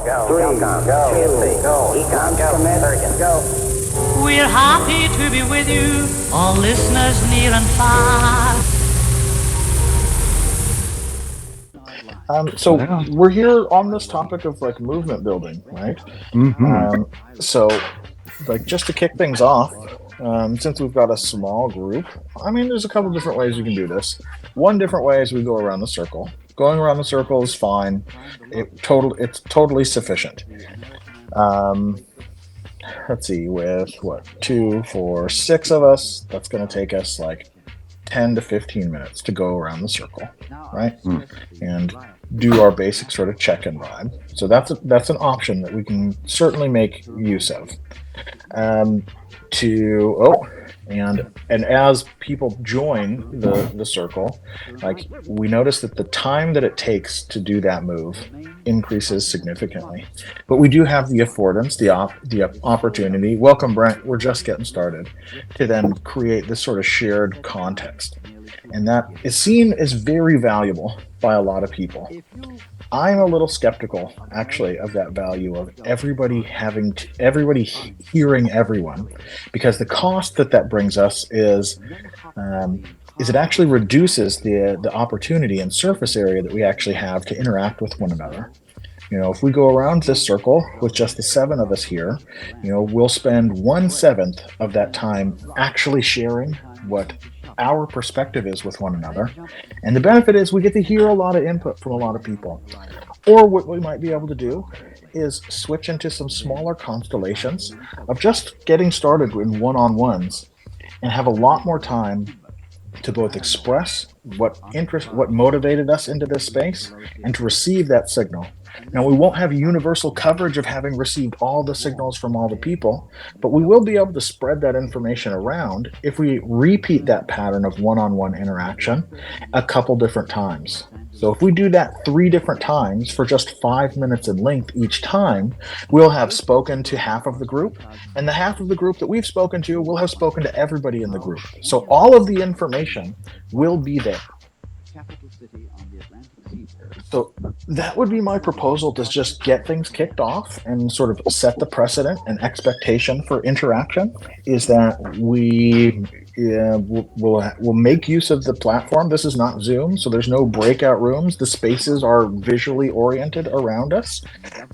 3, go. Chelsea, go. Econ, go. Surgeon, go. We're happy to be with you, all listeners near and far. So we're here on this topic of like movement building, right? So like just to kick things off, since we've got a small group, I mean, there's a couple different ways you can do this. One different way is we go around the circle. Going around the circle is fine. It's totally sufficient. Let's see, with 2, 4, 6 of us, that's going to take us like 10 to 15 minutes to go around the circle, right? And do our basic sort of check and vibe. So that's an option that we can certainly make use of. And as people join the circle, like we notice that the time that it takes to do that move increases significantly. But we do have the affordance, the opportunity. Welcome, Brent. We're just getting started to then create this sort of shared context, and that is seen as very valuable by a lot of people. I'm a little skeptical, actually, of that value of everybody hearing everyone, because the cost that brings us is it actually reduces the opportunity and surface area that we actually have to interact with one another. You know, if we go around this circle with just the 7 of us here, you know, we'll spend 1/7 of that time actually sharing what our perspective is with one another. And the benefit is we get to hear a lot of input from a lot of people. Or what we might be able to do is switch into some smaller constellations of just getting started in one-on-ones and have a lot more time to both express what motivated us into this space and to receive that signal. Now, we won't have universal coverage of having received all the signals from all the people, but we will be able to spread that information around if we repeat that pattern of one-on-one interaction a couple different times. So if we do that 3 different times for just 5 minutes in length each time, we'll have spoken to half of the group, and the half of the group that we've spoken to will have spoken to everybody in the group. So all of the information will be there. So that would be my proposal, to just get things kicked off and sort of set the precedent and expectation for interaction, is that we'll make use of the platform. This is not Zoom, so there's no breakout rooms. The spaces are visually oriented around us.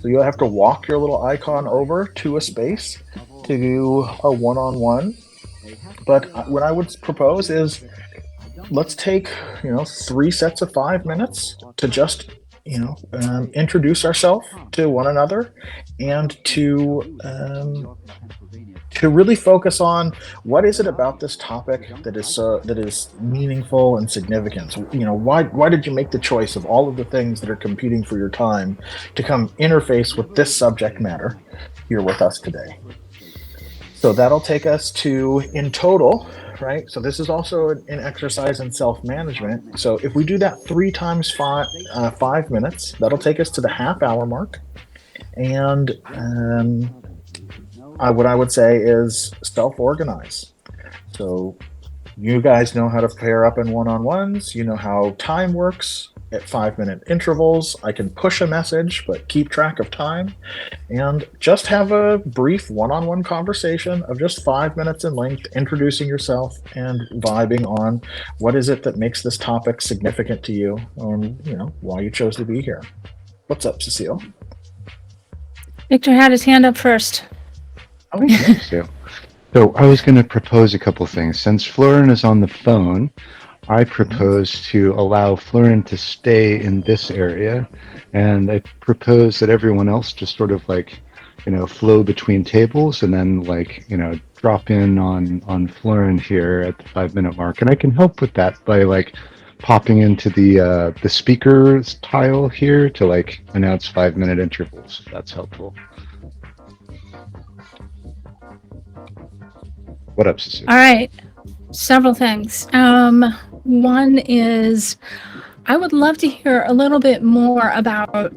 So you'll have to walk your little icon over to a space to do a one-on-one. But what I would propose is, let's take 3 sets of 5 minutes to just introduce ourselves to one another, and to really focus on what is it about this topic that is meaningful and significant. So, why did you make the choice of all of the things that are competing for your time to come interface with this subject matter here with us today? So that'll take us to, in total, right? So this is also an exercise in self-management. So if we do that 3 times 5 minutes, that'll take us to the half-hour mark. And what I would say is self-organize. So you guys know how to pair up in one-on-ones. You know how time works at 5-minute intervals. I can push a message, but keep track of time, and just have a brief one-on-one conversation of just 5 minutes in length, introducing yourself and vibing on what is it that makes this topic significant to you, and why you chose to be here. What's up, Cecile? Victor had his hand up first. Oh, yeah. So I was going to propose a couple things. Since Florin is on the phone, I propose to allow Florin to stay in this area, and I propose that everyone else just sort of flow between tables, and then drop in on Florin here at the 5-minute mark. And I can help with that by popping into the speakers tile here to announce 5-minute intervals, if that's helpful. What up, Cecile? All right. Several things. One is, I would love to hear a little bit more about,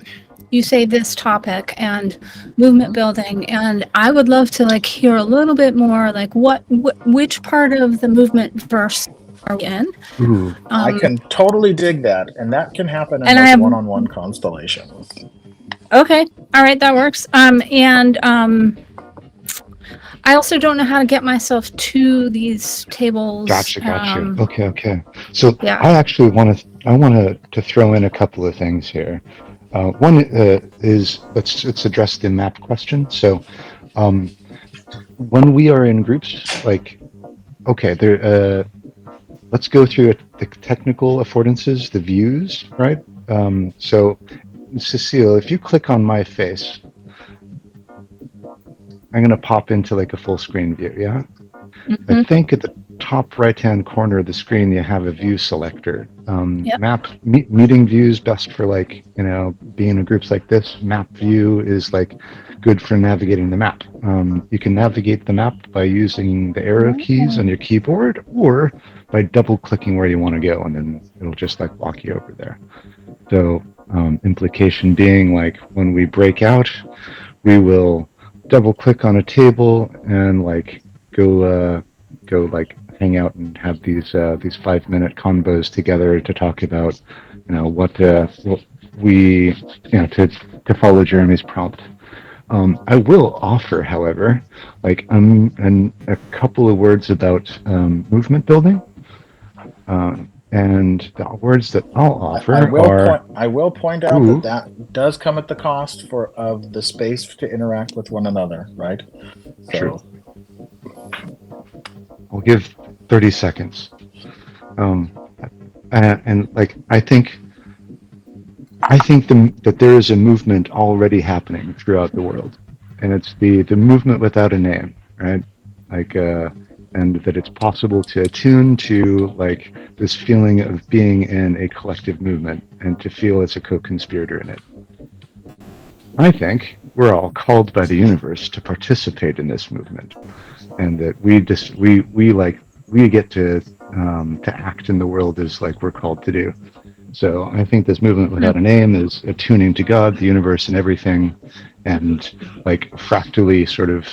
you say, this topic and movement building, and I would love to hear a little bit more, which part of the movement verse are we in? I can totally dig that, and that can happen in one-on-one constellations. Okay, All right, that works. And I also don't know how to get myself to these tables. Gotcha. Okay. So Yeah. I actually want to throw in a couple of things here. One is let's address the map question. So when we are in groups, like, okay, let's go through the technical affordances, the views, right? So Cecile, if you click on my face, I'm going to pop into like a full screen view, yeah? I think at the top right-hand corner of the screen, you have a view selector. Yep. Meeting views best for like, being in groups like this. Map view is like good for navigating the map. You can navigate the map by using the arrow keys on your keyboard or by double clicking where you want to go, and then it'll just like walk you over there. So implication being like when we break out, we will double click on a table and like go like hang out and have these 5-minute combos together to talk about what we to follow Jeremy's prompt. I will offer, however, like a couple of words about movement building. And the words that I'll offer I will point out that does come at the cost of the space to interact with one another, right? True. We'll give 30 seconds. And like I think that there is a movement already happening throughout the world, and it's the movement without a name, right? Like and that it's possible to attune to like this feeling of being in a collective movement and to feel as a co-conspirator in it. I think we're all called by the universe to participate in this movement, and that we get to act in the world as like we're called to do. So I think this movement without a name is attuning to God, the universe, and everything, and like fractally sort of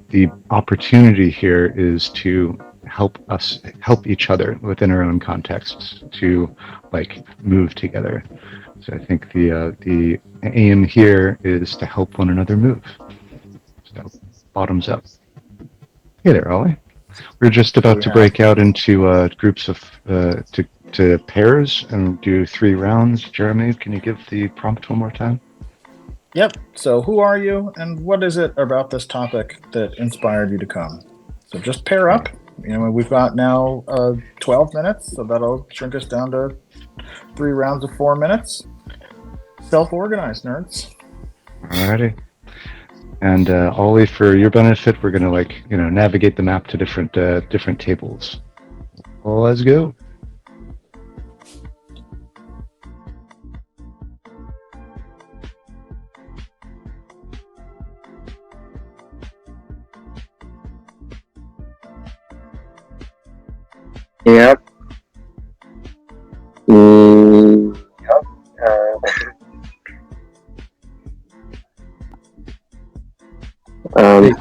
the opportunity here is to help each other within our own contexts to like move together. So I think the aim here is to help one another move. So bottoms up. Hey there, Ollie. We're just about to break out into groups of to pairs and do 3 rounds. Jeremy, can you give the prompt one more time? Yep. So who are you and what is it about this topic that inspired you to come? So just pair up. We've got now 12 minutes, so that'll shrink us down to 3 rounds of 4 minutes. Self-organized, nerds. Alrighty. And Ollie, for your benefit, we're gonna navigate the map to different tables. Well, let's go. Yep. Yep.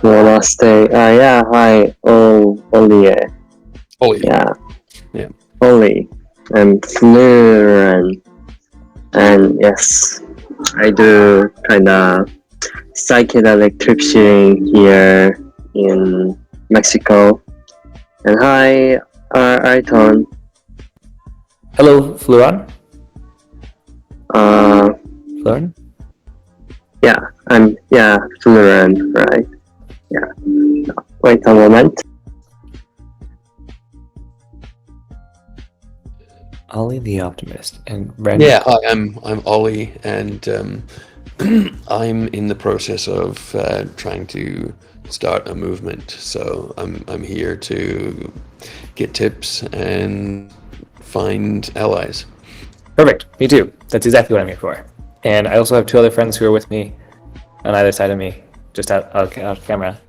Namaste. Yeah. Hi. Oli. Oli. Yeah. Yeah. Oli. I'm fluent, and yes, I do kind of psychedelic trip sharing here in Mexico. And hi, Aiton. Hello, Fluan. Fluan? Yeah, I'm fluent, right? Yeah. Wait a moment. Ollie the Optimist and Brandon. Yeah, hi, I'm Ollie, and I'm in the process of trying to start a movement. So I'm here to get tips and find allies. Perfect. Me too. That's exactly what I'm here for. And I also have 2 other friends who are with me on either side of me, just out of camera.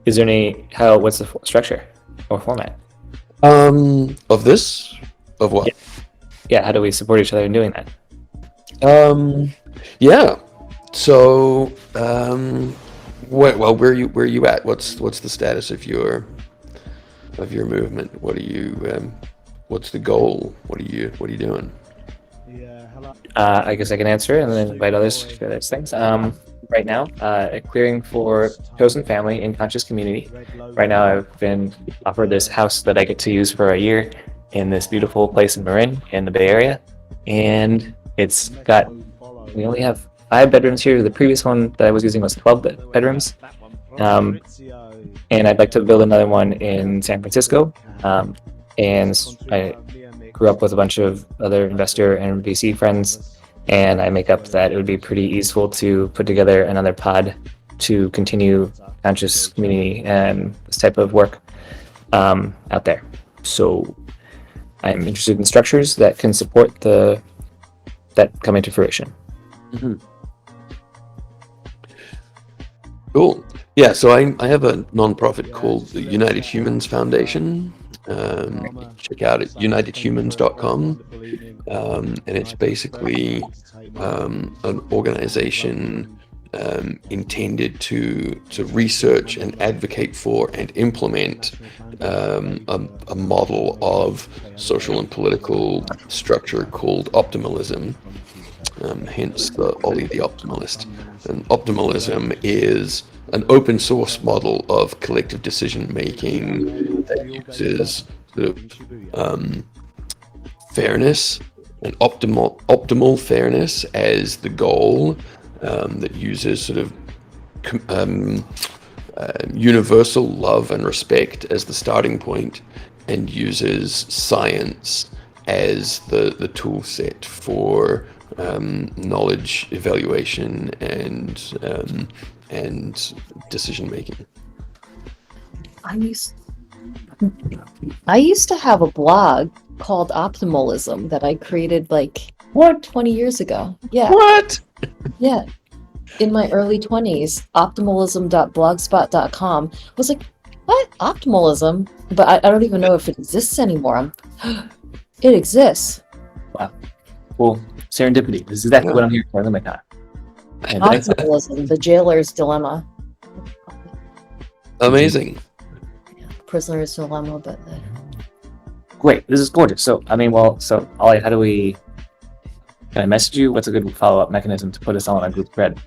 Is there what's the structure or format? Of this? Of what? Yeah, how do we support each other in doing that? Yeah. So, where are you at? What's the status of your movement? What are you? What's the goal? What are you doing? Yeah. I guess I can answer and then invite others to share those things. Right now, a clearing for chosen family in conscious community. Right now, I've been offered this house that I get to use for a year in this beautiful place in Marin in the Bay Area, and it's got. We only have 5 bedrooms here. The previous one that I was using was 12 bedrooms, and I'd like to build another one in San Francisco. And I grew up with a bunch of other investor and VC friends, and I make up that it would be pretty easeful to put together another pod to continue conscious community and this type of work out there. So I'm interested in structures that can support that come into fruition. Mm-hmm. Cool. Yeah, so I have a nonprofit called the United Humans Foundation. Check out at unitedhumans.com, and it's basically an organization intended to research and advocate for and implement a model of social and political structure called optimalism. Hence the Ollie the Optimalist. And optimalism is an open source model of collective decision making that uses sort of fairness and optimal fairness as the goal, that uses sort of universal love and respect as the starting point, and uses science as the tool set for knowledge evaluation and decision making. I used to have a blog called Optimalism that I created 20 years ago. Yeah. What? Yeah. In my early 20s, optimalism.blogspot.com. I was like, what? Optimalism? But I don't even know if it exists anymore. It exists. Wow. Well, serendipity. This is exactly what I'm here for. Limicon. Optimalism, the jailer's dilemma. Amazing. Prisoner's dilemma, but Great. This is gorgeous. So, Ollie, how do we... Can I message you? What's a good follow-up mechanism to put us all on a group thread?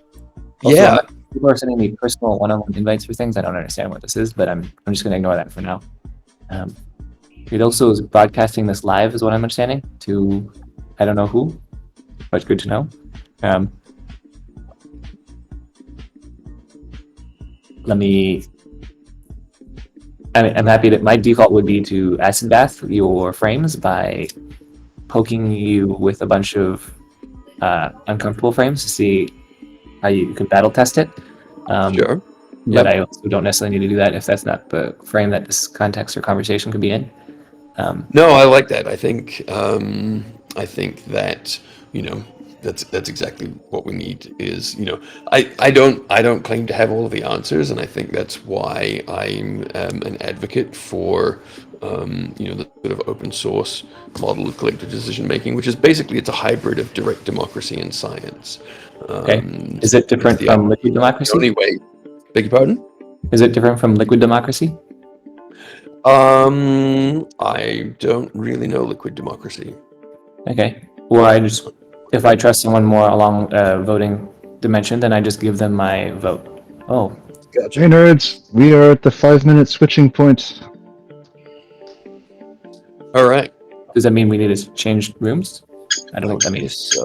Also, Yeah. People are sending me personal one-on-one invites for things. I don't understand what this is, but I'm just going to ignore that for now. It also is broadcasting this live, is what I'm understanding, to I don't know who, but good to know. I'm happy that my default would be to acid bath your frames by poking you with a bunch of uncomfortable frames to see how you could battle test it. Sure. But I also don't necessarily need to do that if that's not the frame that this context or conversation could be in. No, I like that. I think that that's exactly what we need. Is I don't claim to have all of the answers, and I think that's why I'm an advocate for the sort of open source model of collective decision making, which is basically it's a hybrid of direct democracy and science. Okay. Is it different from liquid democracy? The only way. Beg your pardon? Is it different from liquid democracy? I don't really know liquid democracy. Okay. Well, if I trust someone more along voting dimension, then I just give them my vote. Oh. Gotcha. Hey nerds, we are at the 5-minute switching point. All right. Does that mean we need to change rooms? I don't know what that means.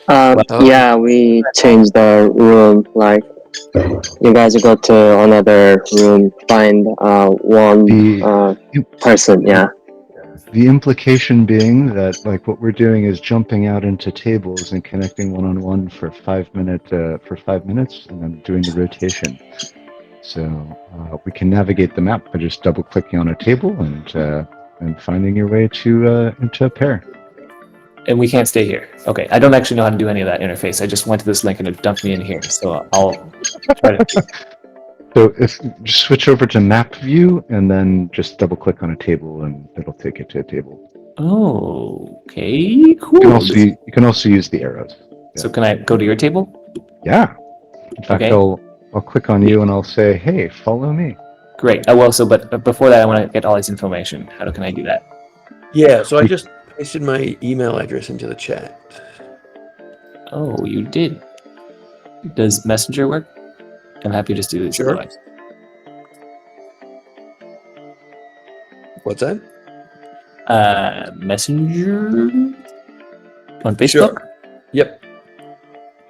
Yeah, we changed the room. You guys go to another room, find one person. Yeah. The implication being that what we're doing is jumping out into tables and connecting one-on-one for 5 minutes, and then doing the rotation. So we can navigate the map by just double-clicking on a table and finding your way to into a pair. And we can't stay here. Okay, I don't actually know how to do any of that interface. I just went to this link and it dumped me in here. So I'll try to. So if just switch over to map view and then just double click on a table and it'll take you to a table. Oh, okay, cool. You can also use the arrows. Yeah. So can I go to your table? Yeah. In fact, Okay. I'll click on you and I'll say, hey, follow me. Great. But before that, I want to get all this information. How can I do that? Yeah, so pasted my email address into the chat. Oh, you did. Does Messenger work? I'm happy to just do this. Sure. Otherwise. What's that? Messenger on Facebook. Sure. Yep.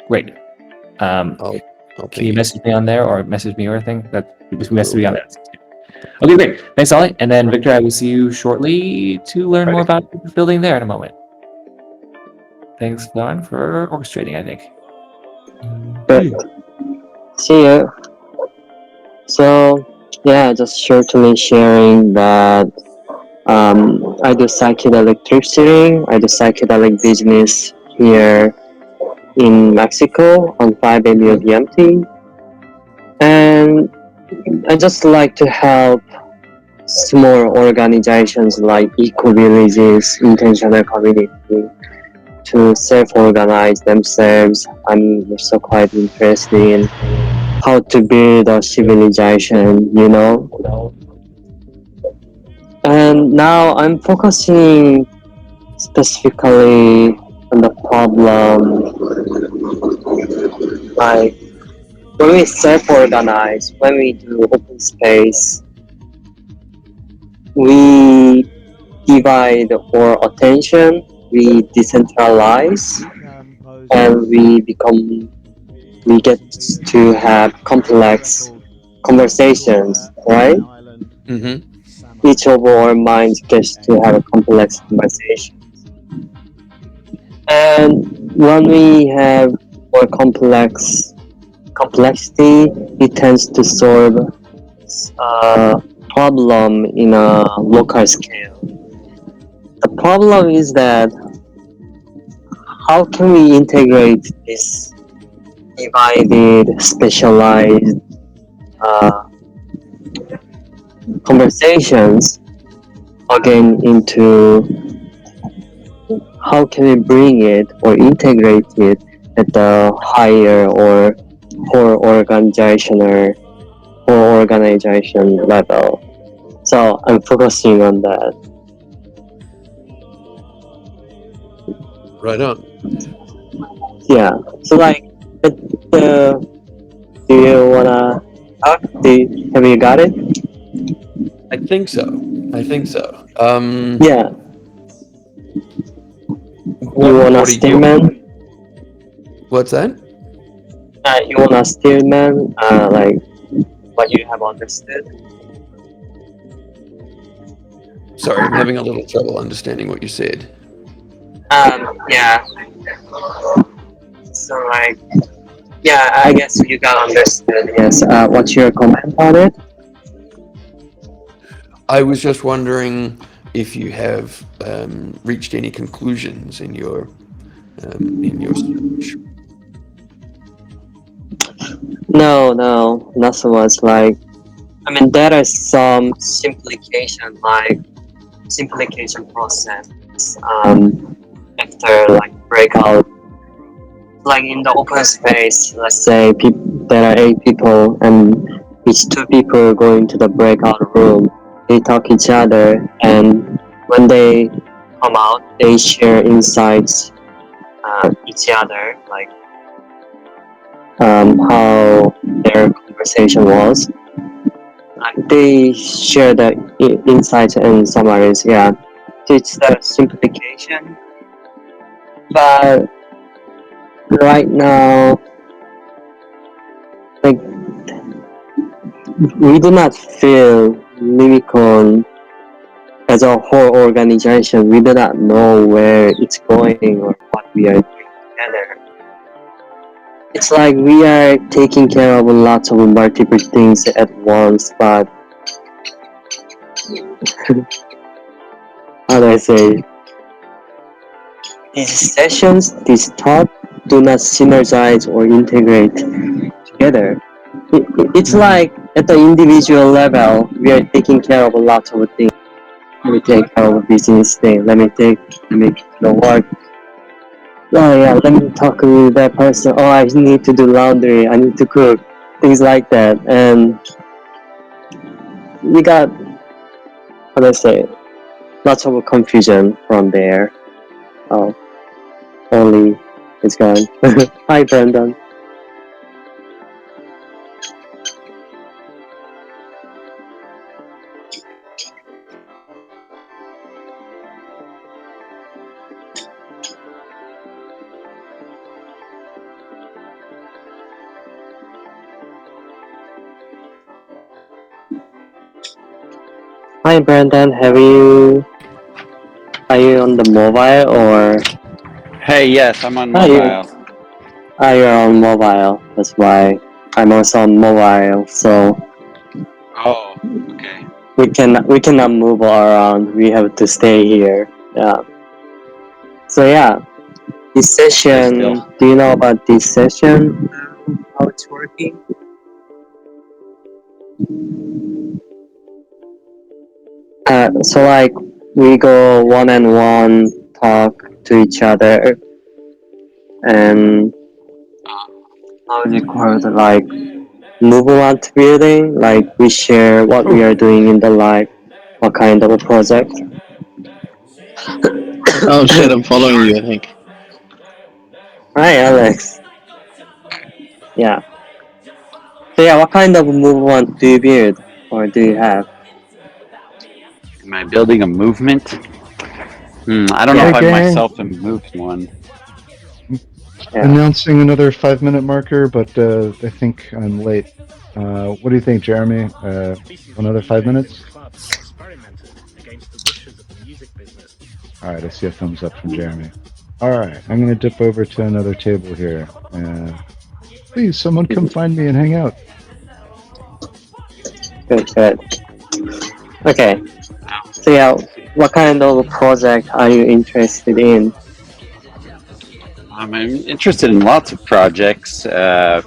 Great. I'll Can you ping message me on there or message me or anything? That just message me on there. Okay, great. Thanks, Ollie. And then Victor, I will see you shortly to learn more about the building there in a moment. Thanks, Lauren, for orchestrating, I think. See you. So, yeah, just shortly sharing that I do psychedelic electricity, I do psychedelic business here in Mexico on 5 DMT. And I just like to help small organizations like eco-villages, intentional community to self-organize themselves. I'm also quite interested in how to build a civilization, you know. And now I'm focusing specifically on the problem, like when we self-organize, when we do open space, we divide our attention, we decentralize, and we get to have complex conversations, right? Mm-hmm. Each of our minds gets to have a complex conversation. And when we have more complexity, it tends to solve a problem in a local scale. The problem is that how can we integrate this divided, specialized conversations again into how can we bring it or integrate it at the higher or whole organization level. So I'm focusing on that. Right on. Yeah. So like, do you wanna talk? Have you got it? I think so. Yeah. What, You wanna what are you? Steelman? What's that? You wanna Steelman? Like what you have understood? Sorry, I'm having a little trouble understanding what you said. Yeah. So like, yeah, I guess you got understood. Yes. What's your comment on it? I was just wondering if you have reached any conclusions in your search. No, not so much. Like, I mean, there are some simplification process. After like breakout, like in the open space, let's say there are 8 people, and each 2 people go into the breakout room. They talk each other, and when they come out, they share insights each other, like how their conversation was. They share the insights and summaries. Yeah, so it's the simplification. But right now, like we do not feel Limicon as a whole organization. We do not know where it's going or what we are doing together. It's like we are taking care of lots of multiple things at once, but how do I say? These sessions, these thoughts do not synergize or integrate together. It's like at the individual level, we are taking care of a lot of things. Let me take care of a business thing. Let me work. Oh yeah, let me talk with that person. Oh, I need to do laundry. I need to cook. Things like that. And we got, how do I say, lots of confusion from there. Oh, Oli is gone. Hi, Brandon. Hi, Brandon. Are you on the mobile or? Hey, yes, I'm on Are you? mobile. You're on mobile. That's why I'm also on mobile. So Oh, okay. we cannot move around. We have to stay here. Yeah. So yeah, this Stay still. session. Do you know about this session? How it's working? So like we go one on one, talk to each other, and how is it called? Like movement building. Like we share what we are doing in the life, what kind of a project. Oh shit, I'm following you, I think. Hi, Alex. Yeah. So yeah, what kind of movement do you build or do you have? Am I building a movement? I don't know Yeah. if Hey, I gang. myself have moved one. Yeah. Announcing another 5-minute marker, but I think I'm late. What do you think, Jeremy? Another 5 minutes? All right, I see a thumbs up from Jeremy. All right, I'm going to dip over to another table here. Please, someone come find me and hang out. Good. Good. Okay. So yeah, what kind of project are you interested in? I'm interested in lots of projects. I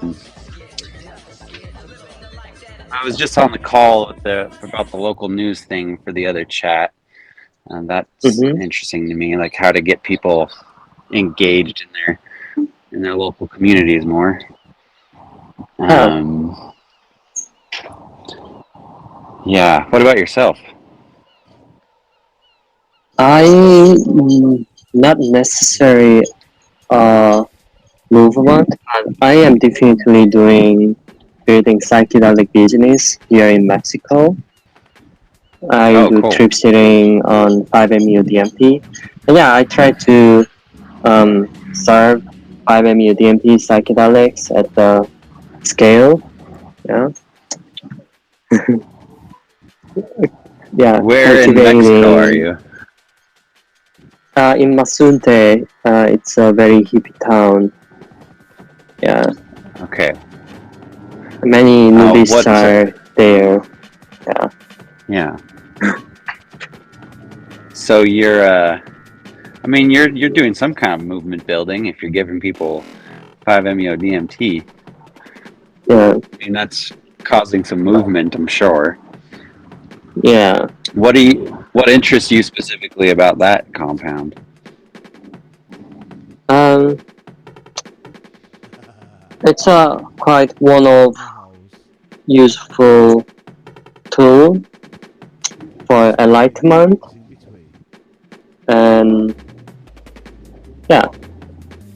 was just on the call with about the local news thing for the other chat, and that's Mm-hmm. interesting to me. Like how to get people engaged in their local communities more. Ah, Yeah. What about yourself? I not necessary movement, but I am definitely doing building psychedelic business here in Mexico. I Oh, do cool. trip sitting on 5-MeO DMT. And yeah, I try to serve 5-MeO DMT psychedelics at the scale. Yeah, yeah, Where in Mexico are cultivating. you? In Masunte, it's a very hippie town. Yeah, Okay. many nudists What? are there. Yeah. Yeah. So you're doing some kind of movement building if you're giving people 5-MeO DMT. Yeah. I mean, that's causing some movement, I'm sure. Yeah. What interests you specifically about that compound? Um, it's a quite one of useful tool for enlightenment, and yeah,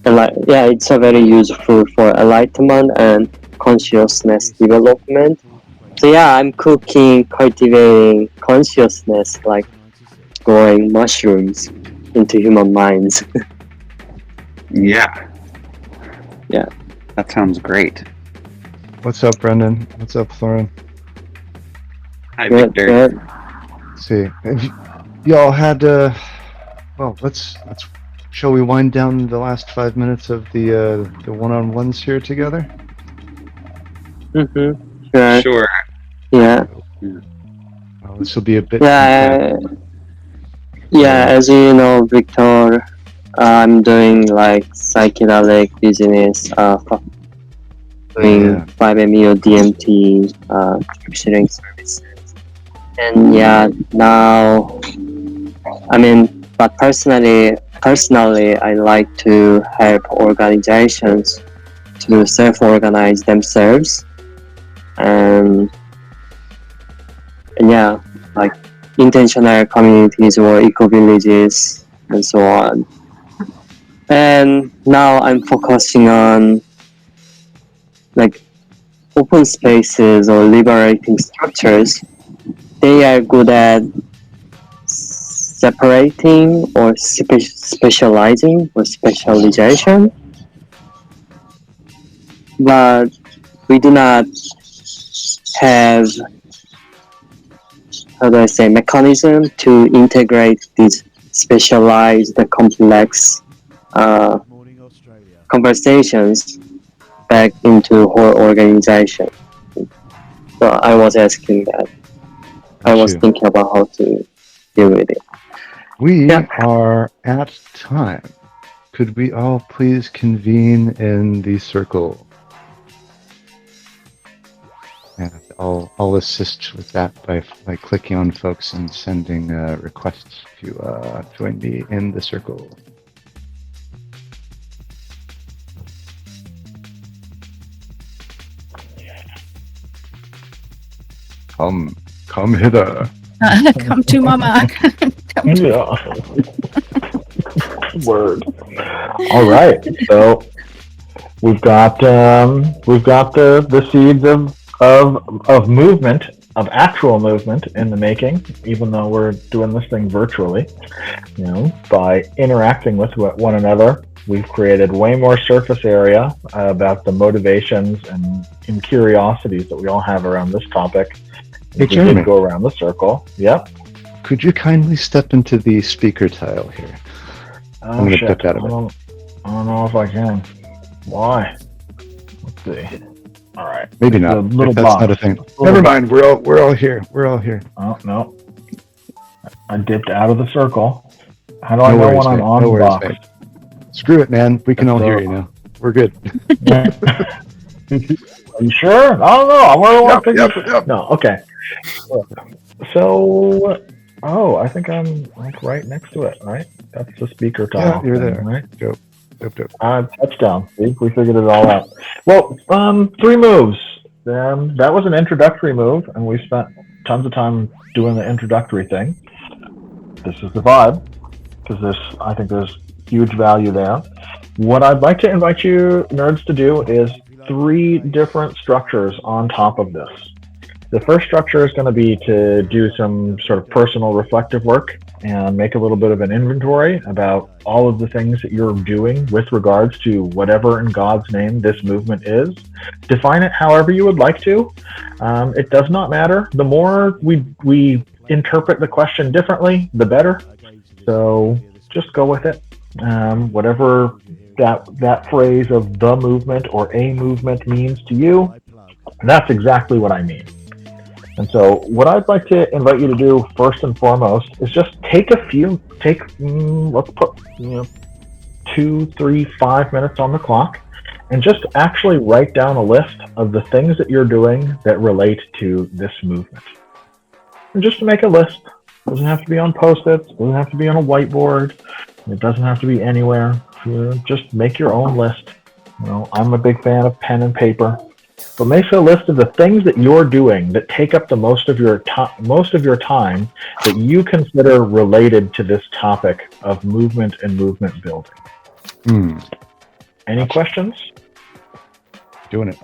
it's a very useful for enlightenment and consciousness development. So yeah, I'm cultivating consciousness, like growing mushrooms into human minds. Yeah. Yeah. That sounds great. What's up, Brendan? What's up, Florin? Hi, Good. Victor. Good. Let's see, y'all had well, let's shall we wind down the last 5 minutes of the one-on-ones here together? Mm-hmm. Sure. Sure. Yeah. Well, this will be a bit Yeah. compressed. Yeah. As you know, Victor, I'm doing like psychedelic business, doing 5-MeO DMT, sharing services. And yeah, now, I mean, but personally, I like to help organizations to self-organize themselves, and yeah, like intentional communities or eco villages and so on. And now I'm focusing on like open spaces or liberating structures. They are good at separating or specializing or specialization, but we do not have, how do I say, mechanism to integrate these specialized, complex conversations back into whole organization. So I was asking that. I was you. thinking about how to deal with it. We Yeah. are at time. Could we all please convene in the circle? And I'll assist with that by clicking on folks and sending requests to join me in the circle. Come hither. Come to mama. Come to Word. All right. So we've got the seeds of movement, of actual movement in the making, even though we're doing this thing virtually. You know, by interacting with one another, we've created way more surface area about the motivations and curiosities that we all have around this topic. Hey, We Jeremy. did go around the circle. Yep. Could you kindly step into the speaker tile here? I'm Oh gonna shit! duck out of it. I don't know if I can. Why? Let's see. All right. Maybe It's not. a little If that's box. not a thing. Little Never box. mind. We're all here. We're all here. Oh no! I dipped out of the circle. How do I No know worries, when I'm mate. on No the worries, box? mate. Screw it, man. We can all So- hear you now. We're good. Are you sure? I don't know. I'm really want to pick Yep, this. yep. No. Okay. So, I think I'm like right next to it. Right? That's the speaker tile. Yeah, you're thing, there. right? Dope. Dope. Touchdown. See, we figured it all out. Well, 3 moves. That was an introductory move, and we spent tons of time doing the introductory thing. This is the vibe, because I think there's huge value there. What I'd like to invite you nerds to do is 3 different structures on top of this. The first structure is going to be to do some sort of personal reflective work and make a little bit of an inventory about all of the things that you're doing with regards to whatever in God's name this movement is. Define it however you would like to. It does not matter. The more we interpret the question differently, the better. So just go with it. Whatever that phrase of the movement or a movement means to you, that's exactly what I mean. And so what I'd like to invite you to do first and foremost is just let's put 2, 3, 5 minutes on the clock and just actually write down a list of the things that you're doing that relate to this movement. And just to make a list. It doesn't have to be on Post-its, it doesn't have to be on a whiteboard, it doesn't have to be anywhere. Just make your own list. I'm a big fan of pen and paper. But make a list of the things that you're doing that take up the most of your time that you consider related to this topic of movement and movement building. Any questions? Doing it.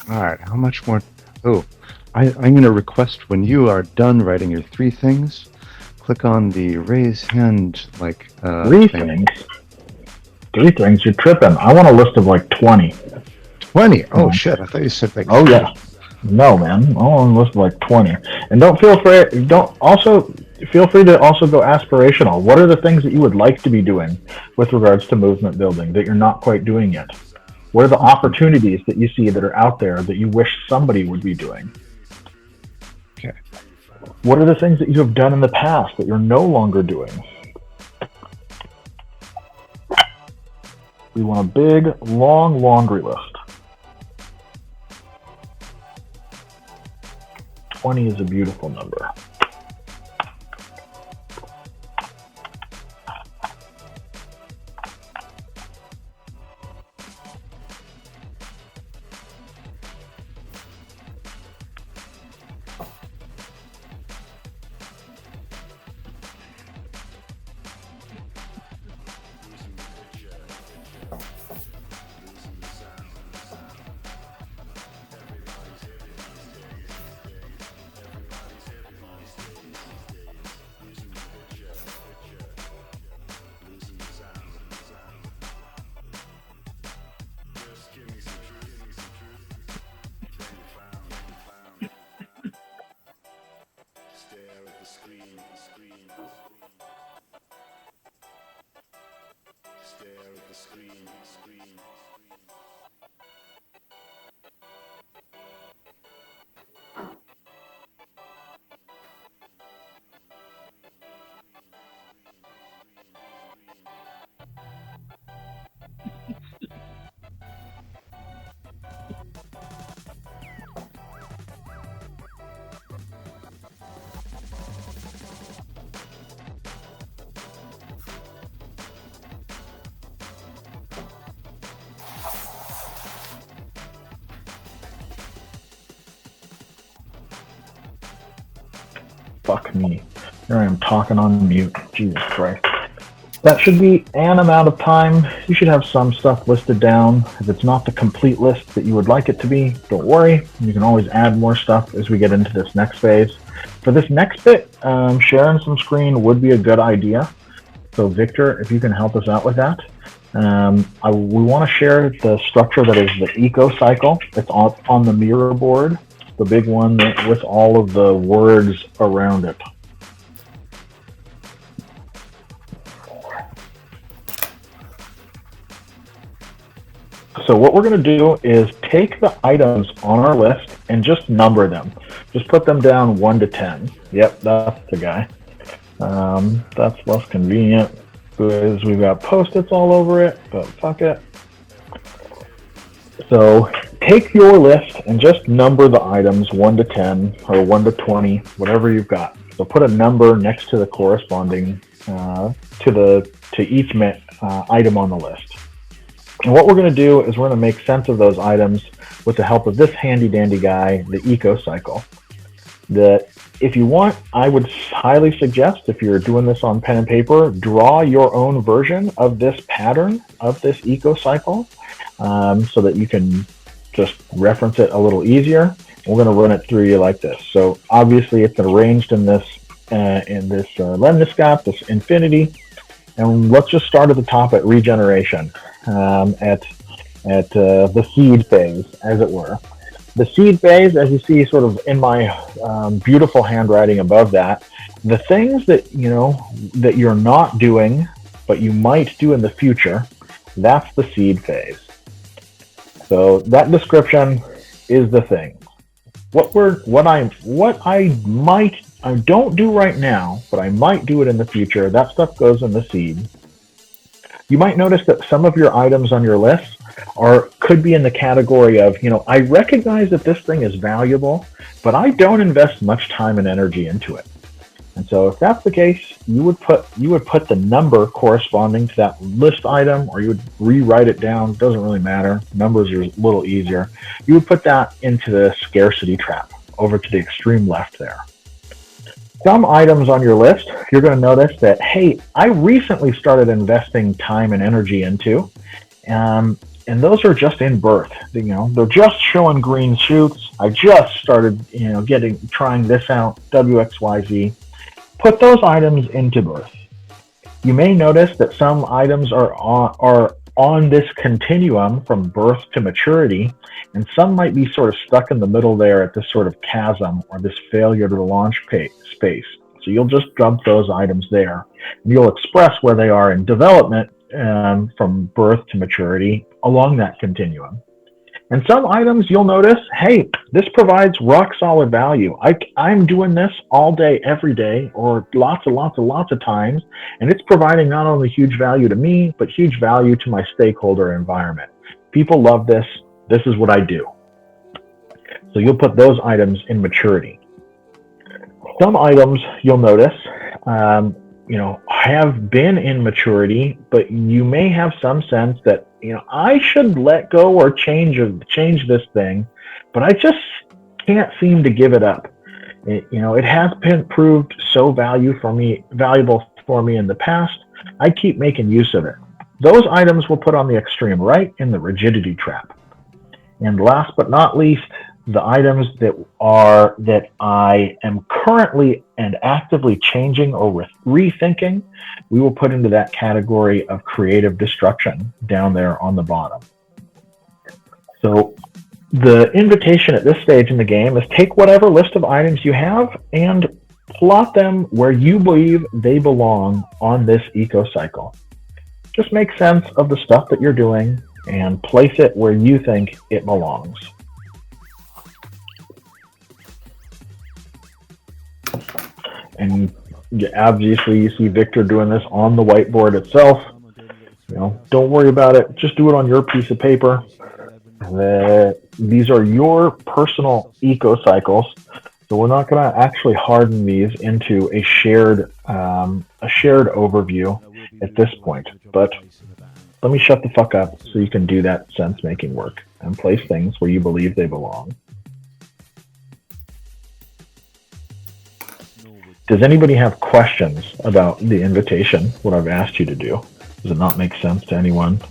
All right, how much more? Oh, I'm going to request when you are done writing your 3 things, click on the raise hand like Three thing. things. 3 things. You're tripping. I want a list of like 20. 20? Oh shit! I thought you said like. Oh 3. yeah. No, man. I want a list of like 20. And don't feel free. Don't also feel free to also go aspirational. What are the things that you would like to be doing with regards to movement building that you're not quite doing yet? What are the opportunities that you see that are out there that you wish somebody would be doing? Okay. What are the things that you have done in the past that you're no longer doing? We want a big, long laundry list. 20 is a beautiful number. Fuck me. Here I am talking on mute. Jesus Christ. That should be an amount of time. You should have some stuff listed down. If it's not the complete list that you would like it to be, don't worry. You can always add more stuff as we get into this next phase. For this next bit, sharing some screen would be a good idea. So Victor, if you can help us out with that. We want to share the structure that is the eco cycle. It's on the mirror board, the big one with all of the words around it. So what we're going to do is take the items on our list and just number them. Just put them down 1 to 10. Yep, that's the guy. That's less convenient because we've got Post-its all over it, but fuck it. So take your list and just number the items 1 to 10 or 1 to 20, whatever you've got. So put a number next to the corresponding to each item on the list. And what we're going to do is we're going to make sense of those items with the help of this handy dandy guy, the eco cycle. That if you want, I would highly suggest, if you're doing this on pen and paper, draw your own version of this pattern of this eco cycle so that you can just reference it a little easier. We're going to run it through you like this. So obviously it's arranged in this lemniscate, this infinity. And let's just start at the top at regeneration. At at the seed phase, as it were. The seed phase, as you see sort of in my beautiful handwriting above that, the things that, that you're not doing, but you might do in the future, that's the seed phase. So that description is the thing. I don't do right now, but I might do it in the future. That stuff goes in the seed. You might notice that some of your items on your list could be in the category of, I recognize that this thing is valuable, but I don't invest much time and energy into it. And so if that's the case, you would put the number corresponding to that list item, or you would rewrite it down. It doesn't really matter. Numbers are a little easier. You would put that into the scarcity trap over to the extreme left there. Some items on your list, you're going to notice that, hey, I recently started investing time and energy into, and those are just in birth. They're just showing green shoots. I just started, trying this out, WXYZ. Put those items into birth. You may notice that some items are on this continuum from birth to maturity, and some might be sort of stuck in the middle there at this sort of chasm or this failure to launch space. So you'll just dump those items there, and you'll express where they are in development from birth to maturity along that continuum. And some items you'll notice, hey, this provides rock solid value. I'm doing this all day, every day, or lots of times, and it's providing not only huge value to me, but huge value to my stakeholder environment. People love this. This is what I do. So you'll put those items in maturity. Some items you'll notice, have been in maturity, but you may have some sense that, I should let go or change this thing, but I just can't seem to give it up. It has been proved so valuable for me in the past. I keep making use of it. Those items will put on the extreme right in the rigidity trap. And last but not least, the items that I am currently and actively changing or rethinking, we will put into that category of creative destruction down there on the bottom. So the invitation at this stage in the game is take whatever list of items you have and plot them where you believe they belong on this eco-cycle. Just make sense of the stuff that you're doing and place it where you think it belongs. And obviously you see Victor doing this on the whiteboard itself. Don't worry about it. Just do it on your piece of paper. These are your personal eco-cycles. So we're not going to actually harden these into a shared overview at this point. But let me shut the fuck up so you can do that sense-making work and place things where you believe they belong. Does anybody have questions about the invitation, what I've asked you to do? Does it not make sense to anyone?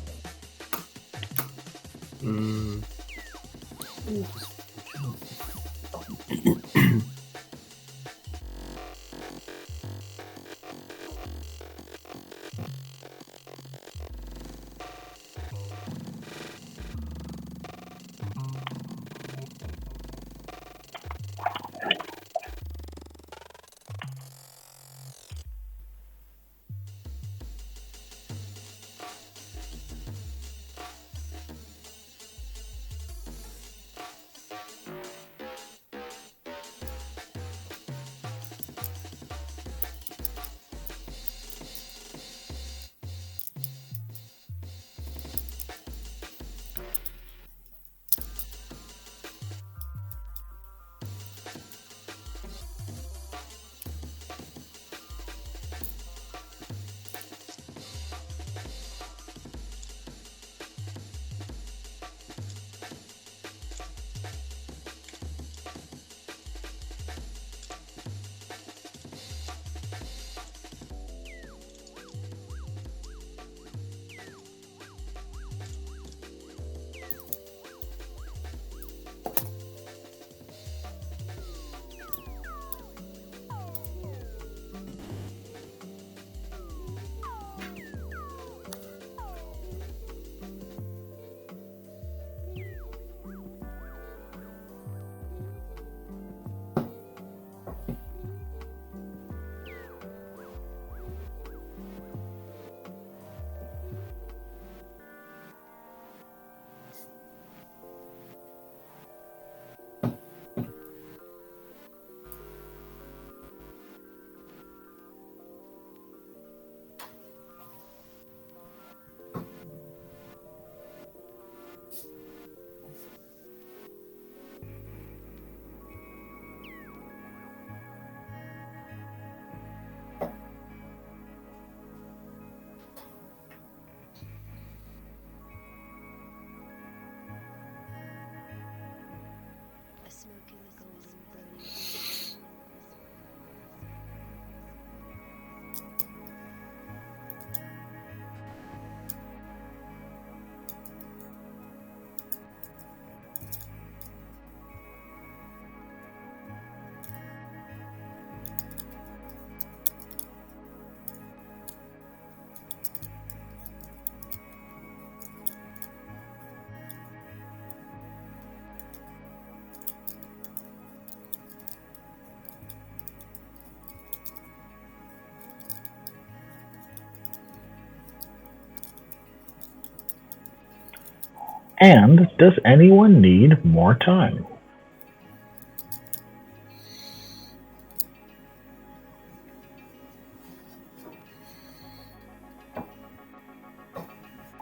And does anyone need more time?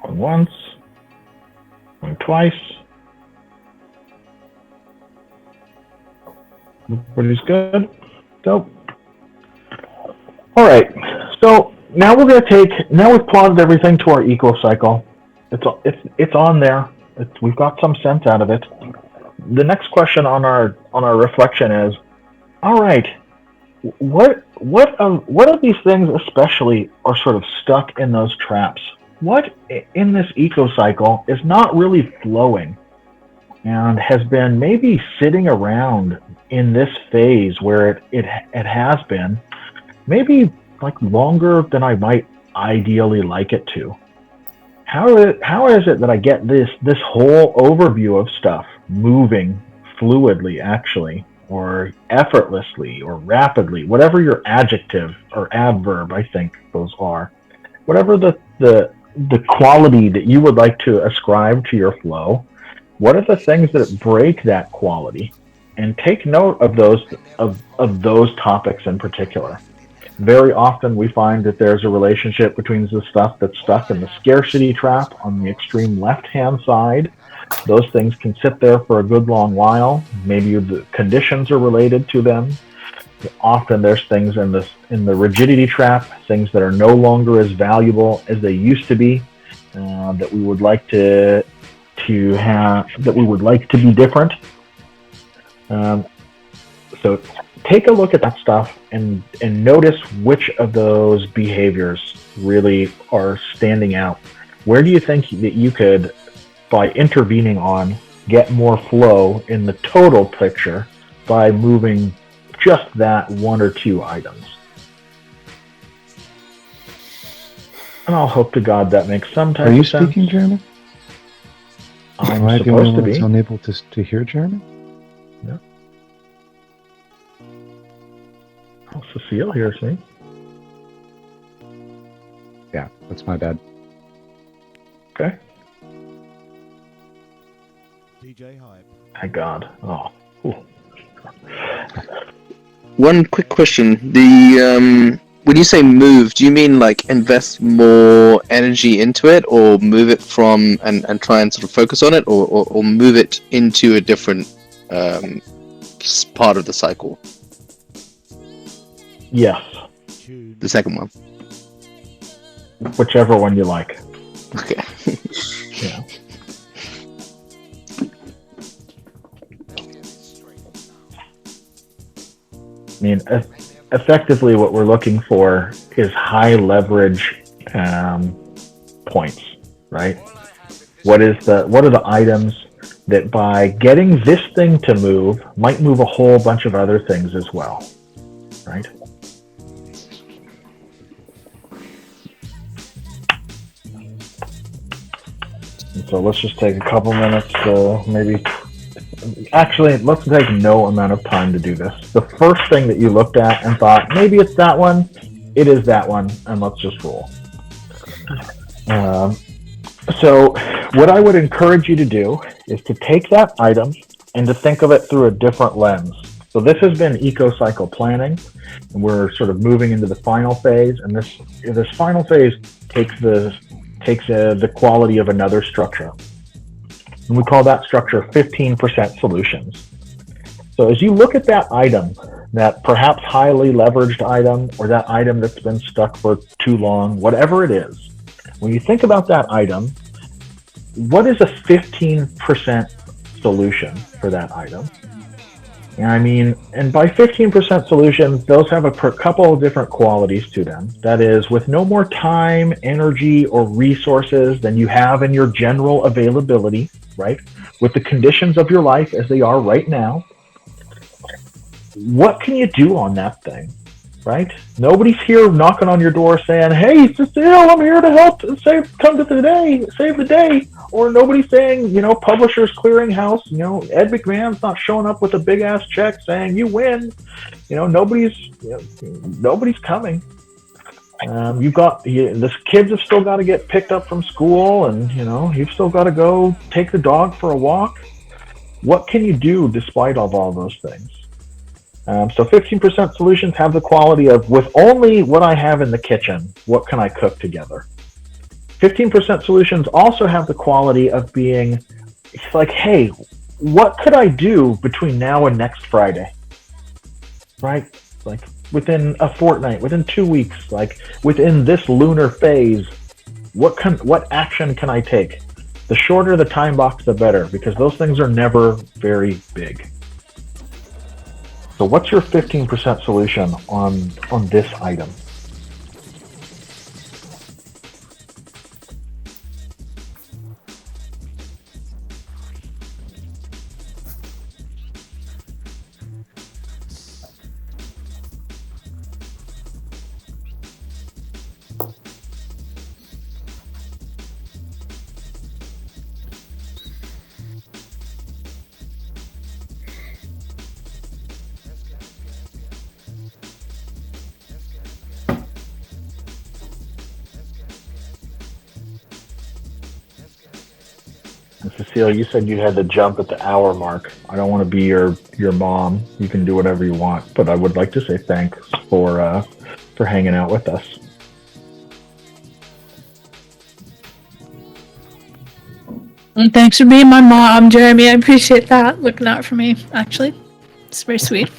Going once, going twice. Everybody's good? So, all right. So now we're going to take. Now we've plotted everything to our eco cycle. It's on there. We've got some sense out of it. The next question on our reflection is, all right, what of these things especially are sort of stuck in those traps? What in this eco cycle is not really flowing and has been maybe sitting around in this phase where it has been maybe like longer than I might ideally like it to? How is it that I get this whole overview of stuff moving fluidly, actually, or effortlessly, or rapidly, whatever your adjective or adverb, I think those are, whatever the quality that you would like to ascribe to your flow? What are the things that break that quality? And take note of those topics in particular. Very often we find that there's a relationship between the stuff that's stuck in the scarcity trap on the extreme left-hand side. Those things can sit there for a good long while. Maybe the conditions are related to them. Often there's things in the rigidity trap, things that are no longer as valuable as they used to be, that we would like to be different. So take a look at that stuff and notice which of those behaviors really are standing out. Where do you think that you could, by intervening on, get more flow in the total picture by moving just that one or two items? And I'll hope to God that makes some type of sense. Are you speaking German? I'm Am I the supposed only to one that's be. unable to hear German? Yeah. Oh, Cecile hears me. Yeah, that's my bad. Okay. DJ Hype. Thank God. Oh. Ooh. One quick question: when you say move, do you mean like invest more energy into it, or move it from and try and sort of focus on it, or move it into a different part of the cycle? Yes. The second one. Whichever one you like. Okay. Yeah. I mean, effectively, what we're looking for is high leverage points, right? What are the items that by getting this thing to move might move a whole bunch of other things as well, right? And so let's just take a couple minutes to maybe. Actually, let's take no amount of time to do this. The first thing that you looked at and thought, maybe it's that one, it is that one, and let's just roll. So what I would encourage you to do is to take that item and to think of it through a different lens. So this has been eco-cycle planning, and we're sort of moving into the final phase, and this final phase takes the quality of another structure. And we call that structure 15% solutions. So as you look at that item, that perhaps highly leveraged item, or that item that's been stuck for too long, whatever it is, when you think about that item, what is a 15% solution for that item? And I mean, and by 15% solutions, those have a couple of different qualities to them. That is, with no more time, energy, or resources than you have in your general availability, right? With the conditions of your life as they are right now, what can you do on that thing, right? Nobody's here knocking on your door saying, "Hey, Cecile, I'm here to help save the day." Or nobody's saying, Publishers Clearinghouse, Ed McMahon's not showing up with a big ass check saying you win. Nobody's coming. This kids have still got to get picked up from school, and you've still got to go take the dog for a walk. What can you do despite of all those things? So 15% solutions have the quality of, with only what I have in the kitchen, what can I cook together? 15% solutions also have the quality of being, it's like, hey, what could I do between now and next Friday? Right? Like within a fortnight, within 2 weeks, like within this lunar phase, what action can I take? The shorter the time box, the better, because those things are never very big. So what's your 15% solution on this item? Cecile, you said you had to jump at the hour mark. I don't want to be your mom. You can do whatever you want, but I would like to say thanks for hanging out with us. And thanks for being my mom, Jeremy. I appreciate that. Looking out for me, actually. It's very sweet.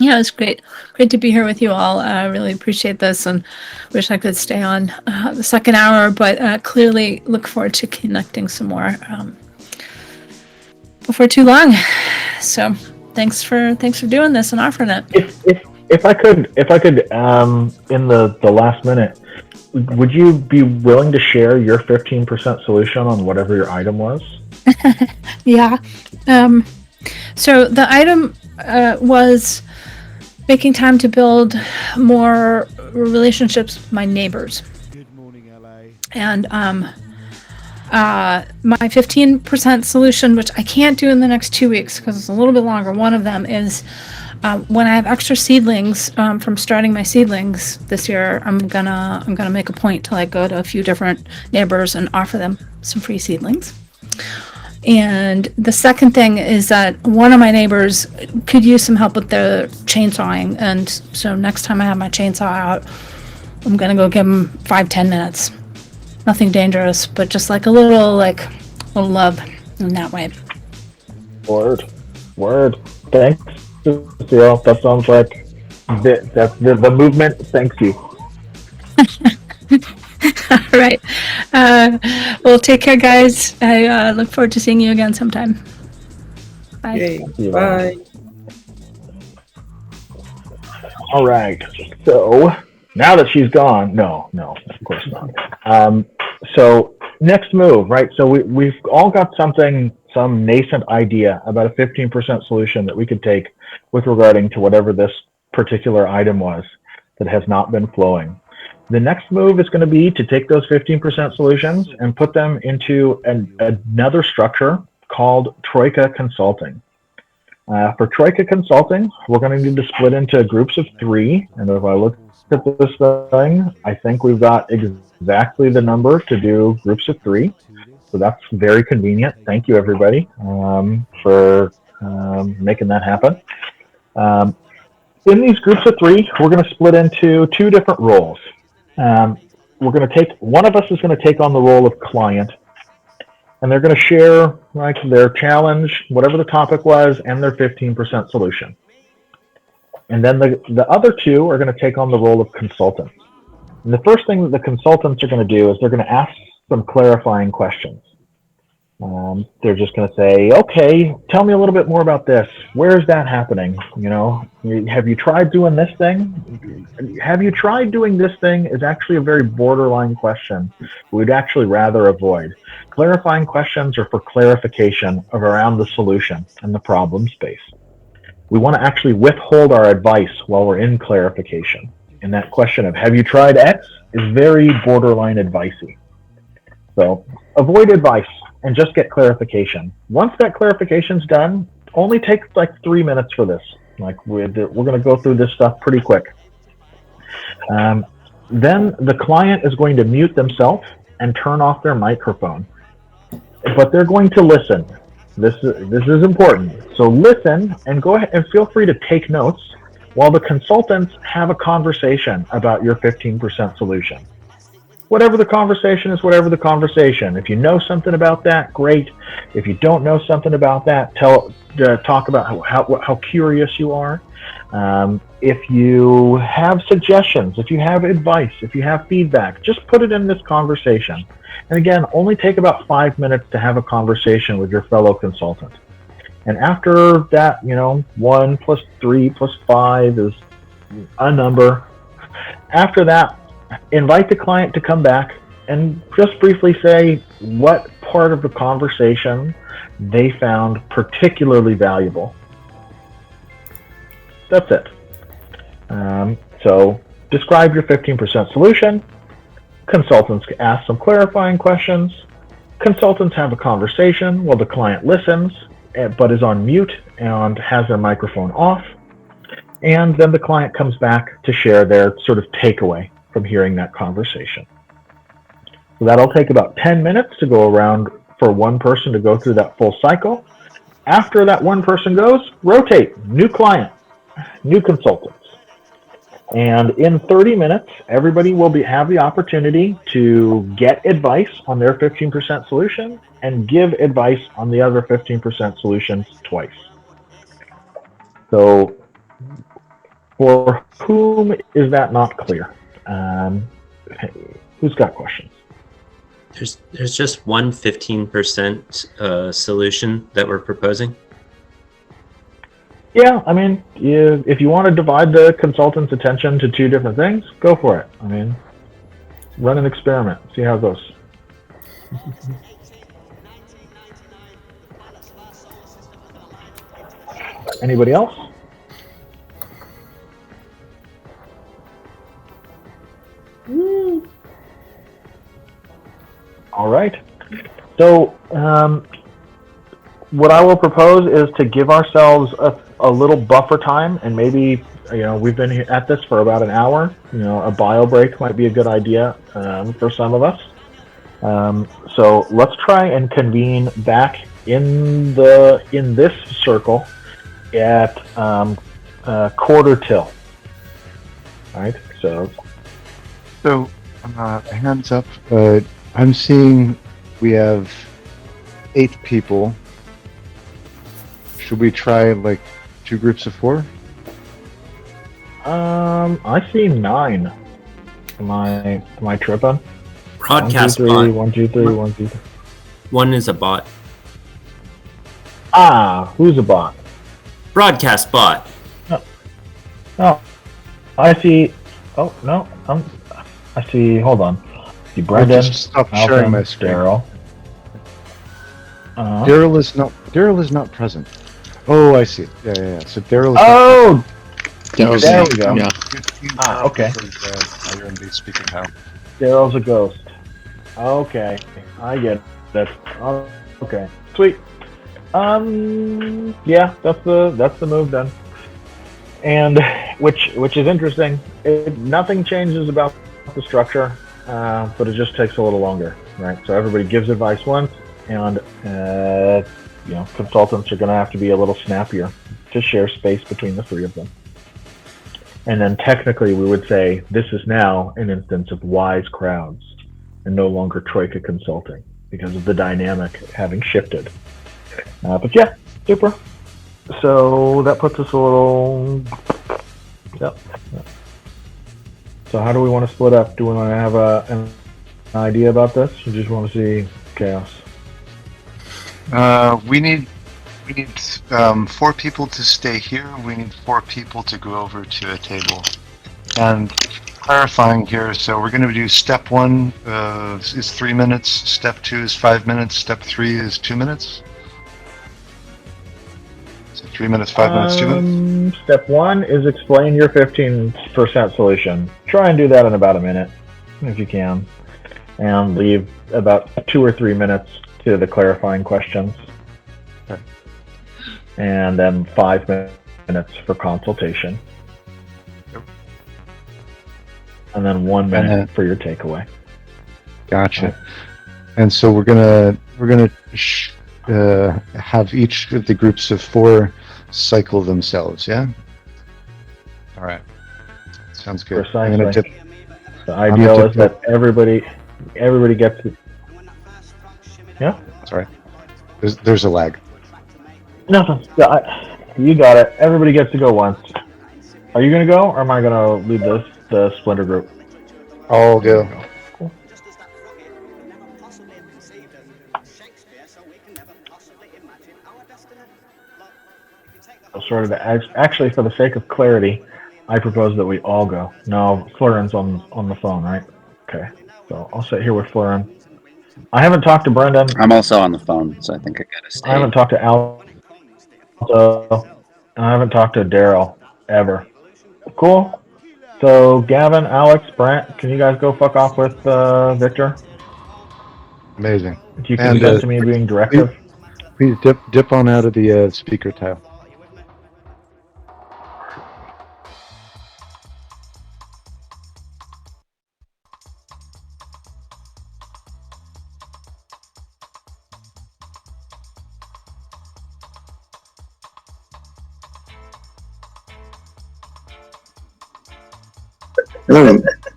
Yeah, it's great. Great to be here with you all. I really appreciate this and wish I could stay on the second hour, but clearly look forward to connecting some more before too long. So thanks for doing this and offering it. If I could, in the last minute, would you be willing to share your 15% solution on whatever your item was? Yeah. So the item was making time to build more relationships with my neighbors. Good morning, LA. And my 15% solution, which I can't do in the next 2 weeks because it's a little bit longer. One of them is when I have extra seedlings from starting my seedlings this year, I'm gonna make a point to like go to a few different neighbors and offer them some free seedlings. And the second thing is that one of my neighbors could use some help with the chainsawing, and so next time I have my chainsaw out, I'm gonna go give him 5-10 minutes. Nothing dangerous, but just like a little love in that way. Word. Thanks, Cecile. That sounds like that's the movement. Thanks you. All right. Well, take care, guys. I look forward to seeing you again sometime. Bye. Yay. Bye. All right. So now that she's gone, no, of course not. So next move, right? So we've all got some nascent idea about a 15% solution that we could take with regarding to whatever this particular item was that has not been flowing. The next move is going to be to take those 15% solutions and put them into another structure called Troika Consulting. For Troika Consulting, we're going to need to split into groups of 3. And if I look at this thing, I think we've got exactly the number to do groups of 3. So that's very convenient. Thank you, everybody, for making that happen. In these groups of 3, we're going to split into 2 different roles. We're going to take, one of us is going to take on the role of client, and they're going to share like their challenge, whatever the topic was, and their 15% solution. And then the other 2 are going to take on the role of consultants. And the first thing that the consultants are going to do is they're going to ask some clarifying questions. They're just going to say, okay, tell me a little bit more about this. Where is that happening? Have you tried doing this thing? Have you tried doing this thing is actually a very borderline question we'd actually rather avoid. Clarifying questions are for clarification of around the solution and the problem space. We want to actually withhold our advice while we're in clarification. And that question of, have you tried X, is very borderline advicey. So avoid advice and just get clarification. Once that clarification's done, only takes like 3 minutes for this. Like we're going to go through this stuff pretty quick. Then the client is going to mute themselves and turn off their microphone. But they're going to listen. This is important. So listen and go ahead and feel free to take notes while the consultants have a conversation about your 15% solution. Whatever the conversation is, whatever the conversation. If you know something about that, great. If you don't know something about that, talk about how curious you are. If you have suggestions, if you have advice, if you have feedback, just put it in this conversation. And again, only take about 5 minutes to have a conversation with your fellow consultant. And after that, 1 plus 3 plus 5 is a number. After that, invite the client to come back and just briefly say what part of the conversation they found particularly valuable. That's it. So describe your 15% solution. Consultants ask some clarifying questions. Consultants have a conversation while the client listens, but is on mute and has their microphone off. And then the client comes back to share their sort of takeaway from hearing that conversation. So that'll take about 10 minutes to go around for one person to go through that full cycle. After that one person goes, rotate, new client, new consultants. And in 30 minutes, everybody will have the opportunity to get advice on their 15% solution and give advice on the other 15% solutions twice. So for whom is that not clear? Who's got questions? There's just one 15% solution that we're proposing. Yeah, I mean, if you want to divide the consultant's attention to 2 different things, go for it. I mean, run an experiment, see how it goes. Anybody else? All right. So, what I will propose is to give ourselves a little buffer time, and maybe, we've been at this for about an hour. A bio break might be a good idea for some of us. So let's try and convene back in this circle at quarter till. All right. So hands up. I'm seeing we have 8 people. Should we try like 2 groups of 4? I see 9. Am I tripping? Broadcast 1, 2, 3, bot. 1, 2, 3, 1, 2, 3. One is a bot. Who's a bot? Broadcast bot. Oh, I see. Oh no, I see. Hold on. I see Brendan. Just stop Alton, sharing my screen. Daryl. Daryl is not present. Oh, I see. Yeah. So Daryl. Oh, There we go. Yeah. Okay. You're in the speaking now. Daryl's a ghost. Okay, I get that. Okay, sweet. Yeah, that's the move then. And which is interesting. Nothing changes about the structure, but it just takes a little longer, right? So everybody gives advice once, and consultants are going to have to be a little snappier to share space between the 3 of them. And then technically we would say this is now an instance of wise crowds and no longer Troika Consulting because of the dynamic having shifted. But yeah, super. So that puts us a little... Yep. So how do we want to split up? Do we want to have an idea about this? Or just want to see chaos? We need 4 people to stay here. We need 4 people to go over to a table. And clarifying here, so we're going to do step 1 is 3 minutes, step 2 is 5 minutes, step 3 is 2 minutes. So 3 minutes, 5 minutes, 2 minutes. Step 1 is explain your 15% solution. Try and do that in about a minute, if you can, and leave about 2 or 3 minutes to the clarifying questions. Okay. And then 5 minutes for consultation. Yep. and then 1 And minute then- for your takeaway. Gotcha. Right. And so we're gonna have each of the groups of 4 cycle themselves. Yeah. All right. Sounds good. I'm gonna Precisely. dip. The gonna ideal dip is that everybody gets. Yeah. Sorry. There's a lag. Nothing. You got it. Everybody gets to go once. Are you gonna go, or am I gonna lead the splinter group? I'll go. Cool. Sort of actually, for the sake of clarity, I propose that we all go. No, Florin's on the phone, right? Okay. So I'll sit here with Florin. I haven't talked to Brendan. I'm also on the phone, so I think I gotta stay. I haven't talked to Alto. And I haven't talked to Daryl ever. Cool. So Gavin, Alex, Brent, can you guys go fuck off with Victor? Amazing. If you And consent to me being directive. please dip on out of the speaker tile.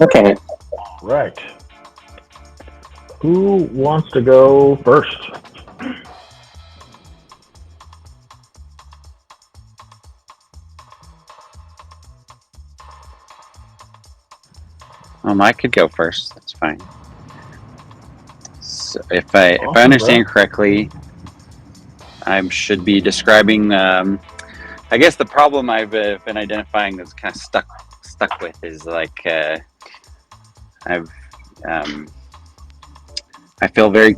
Okay. Right. Who wants to go first? I could go first. That's fine. So if I Awesome, understand correctly, I should be describing. I guess the problem I've been identifying that's kind of stuck with is like I've I feel very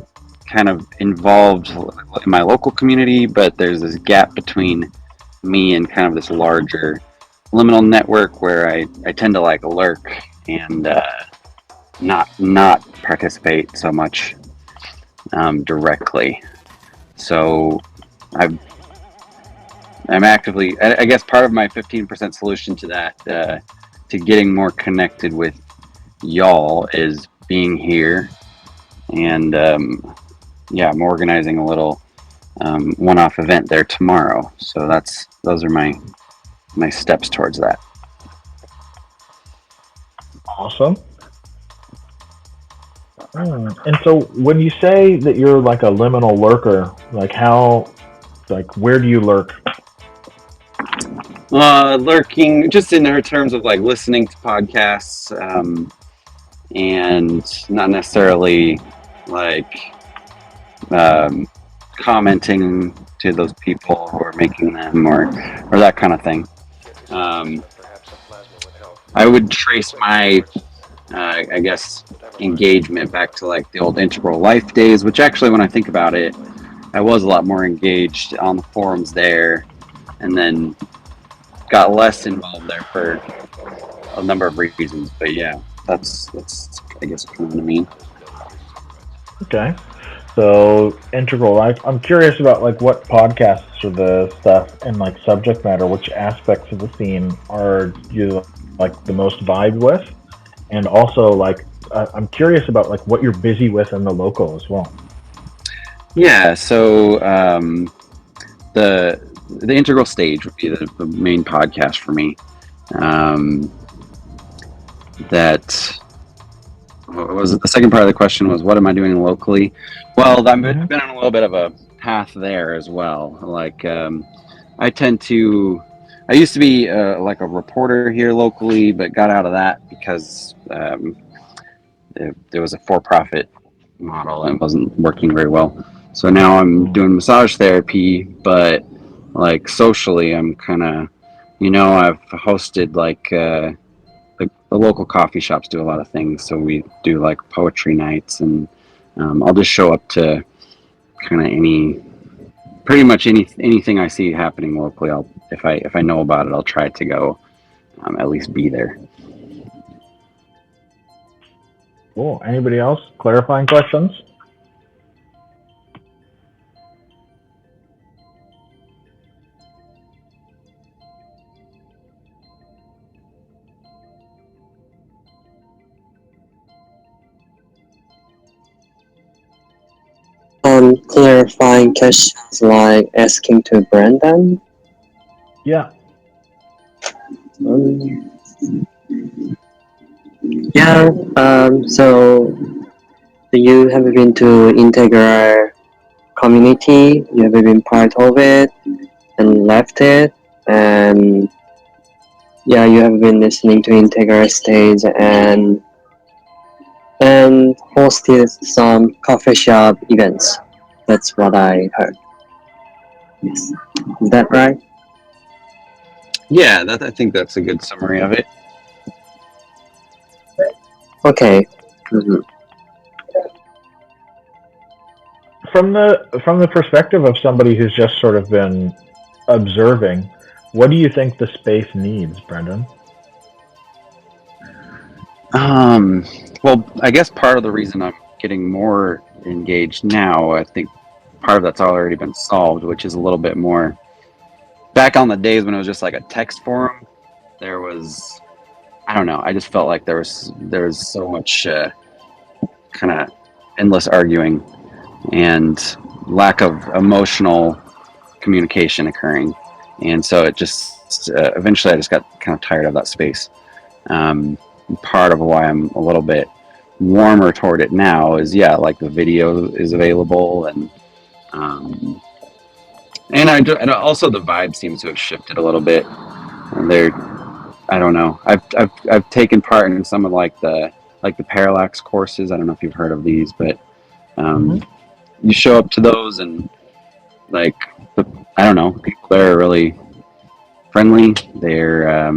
kind of involved in my local community, but there's this gap between me and kind of this larger liminal network where I tend to like lurk and not participate so much directly. So I'm actively, I guess part of my 15% solution to that, to getting more connected with y'all is being here. And yeah, I'm organizing a little one-off event there tomorrow. So those are my steps towards that. Awesome. And so when you say that you're like a liminal lurker, where do you lurk? Lurking just in her terms of like listening to podcasts, and not necessarily like commenting to those people who are making them or that kind of thing. I would trace my I guess engagement back to like the old Integral Life days, which actually when I think about it, I was a lot more engaged on the forums there, and then got less involved there for a number of reasons. But yeah, that's I guess kind of what I mean. Okay. So integral life. I'm curious about like what podcasts or the stuff and like subject matter, which aspects of the scene are you like the most vibe with, and also like I'm curious about like what you're busy with in the local as well. Yeah. So the integral stage would be the main podcast for me. That what was it? The second part of the question was what am I doing locally? Well, I've been on a little bit of a path there as well. Like I used to be like a reporter here locally, but got out of that because there was a for-profit model and it wasn't working very well. So now I'm doing massage therapy, but like socially, I'm kind of, I've hosted like the local coffee shops do a lot of things. So we do like poetry nights, and I'll just show up to kind of pretty much anything I see happening locally. If I know about it, I'll try to go at least be there. Cool. Anybody else? Clarifying questions? some clarifying questions like asking to Brandon? Yeah. Yeah, so you have been to Integral community, you have been part of it and left it, and yeah, you have been listening to Integral stage and hosted some coffee shop events. That's what I heard. Yes. Is that right? Yeah, I think that's a good summary of it. Okay. Mhm. From the perspective of somebody who's just sort of been observing, what do you think the space needs, Brendan? Well, I guess part of the reason I'm getting more engaged now, I think part of that's already been solved, which is a little bit more. Back on the days when it was just like a text forum, there was, I don't know, I just felt like there was so much kind of endless arguing and lack of emotional communication occurring, and so it just eventually I just got kind of tired of that space. Um, Part of why I'm a little bit warmer toward it now is like the video is available, um, and also the vibe seems to have shifted a little bit. And I don't know. I've taken part in some of the parallax courses. I don't know if you've heard of these, but you show up to those and like I don't know, people there are really friendly. They're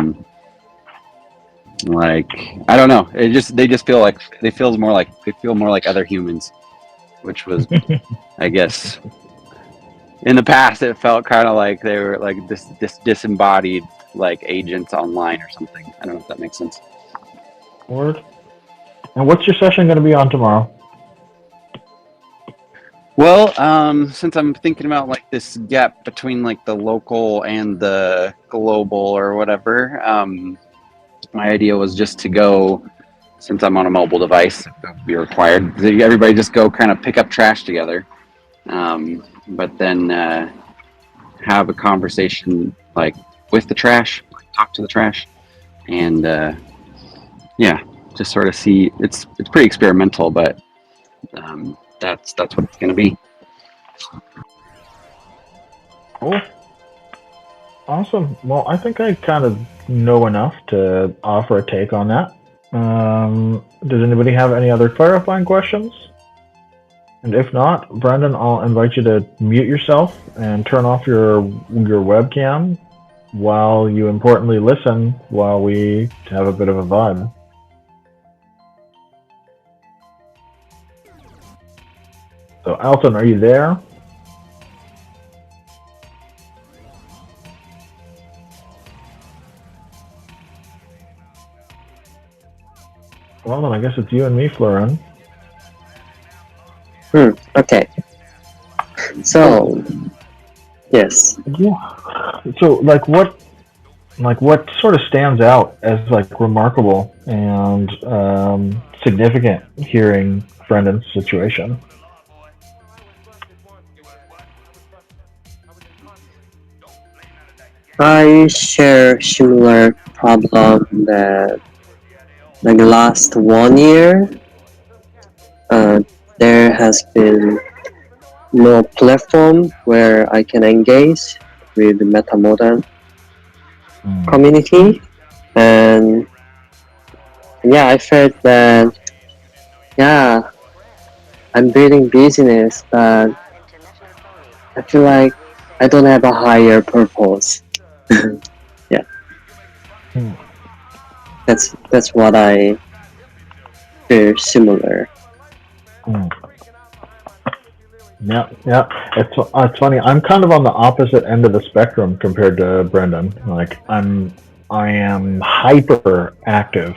like I don't know. They just feel like they feel more like other humans, which was I guess in the past it felt kind of like they were like this disembodied like agents online or something. I don't know if that makes sense. Word. And what's your session going to be on tomorrow? Well, since I'm thinking about like this gap between like the local and the global or whatever, my idea was just to go, since I'm on a mobile device, it would be required. Everybody just go kind of pick up trash together, but then have a conversation like with the trash, like, talk to the trash, and yeah, just sort of see. It's pretty experimental, but that's what it's going to be. Cool. Awesome. Well, I think I kind of know enough to offer a take on that. Does anybody have any other clarifying questions? And if not, Brendan, I'll invite you to mute yourself and turn off your webcam while you importantly listen while we have a bit of a vibe. So, Alton, are you there? Well, then I guess it's you and me, Florin. Okay. So, yes. Yeah. So, what sort of stands out as like remarkable and significant hearing Brendan's situation? I share similar problem that like last 1 year, there has been no platform where I can engage with the metamodern community, and yeah, I felt that I'm building business, but I feel like I don't have a higher purpose. Yeah, that's what I feel similar. Yeah. It's funny. I'm kind of on the opposite end of the spectrum compared to Brendan. Like I am hyper active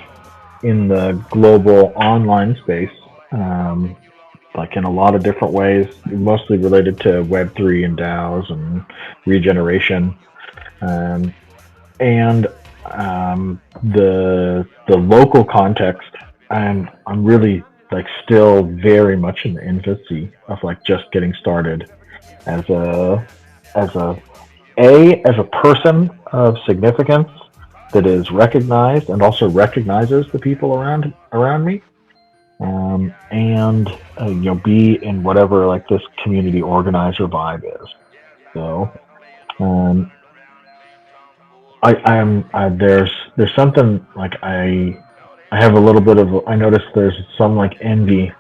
in the global online space, like in a lot of different ways, mostly related to Web3 and DAOs and regeneration, and the local context. I'm really like still very much in the infancy of like just getting started as as a as a person of significance that is recognized and also recognizes the people around me, and be in whatever like this community organizer vibe is. So um, there's something like I have a little bit of I noticed there's some like envy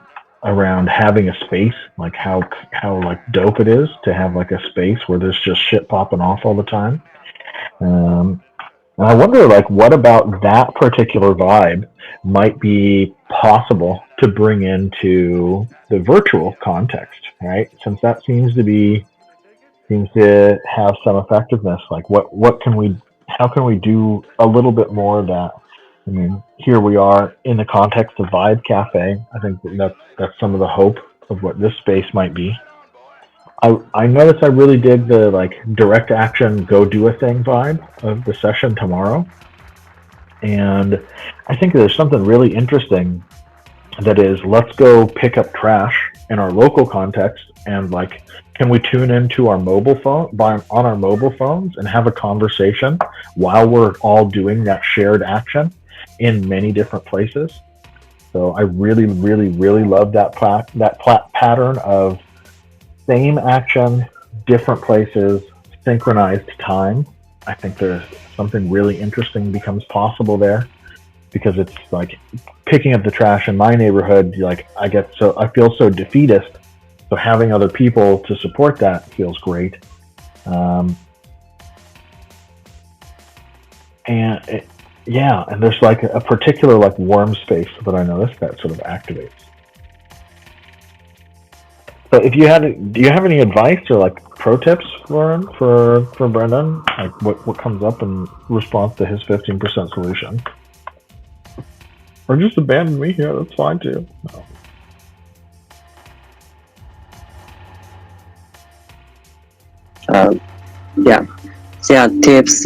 around having a space, like how like dope it is to have like a space where there's just shit popping off all the time. Um, and I wonder like what about that particular vibe might be possible to bring into the virtual context, right? Since that seems to have some effectiveness. Like what can we how can we do a little bit more of that? I mean, here we are in the context of Vibe Cafe. I think that's some of the hope of what this space might be. I noticed I really dig the like direct action go do a thing vibe of the session tomorrow. And I think there's something really interesting that is let's go pick up trash in our local context and like can we tune into our mobile phone on our mobile phones and have a conversation while we're all doing that shared action in many different places. So I really really love that pattern of same action, different places, synchronized time. I think there's something really interesting becomes possible there because it's like picking up the trash in my neighborhood. Like I feel so defeatist. So having other people to support that feels great. And and there's like a particular like warm space that I noticed that sort of activates. So if do you have any advice or like pro tips, Lauren, for Brendan? Like what comes up in response to his 15% solution? Or just abandon me here, that's fine too. No. Tips.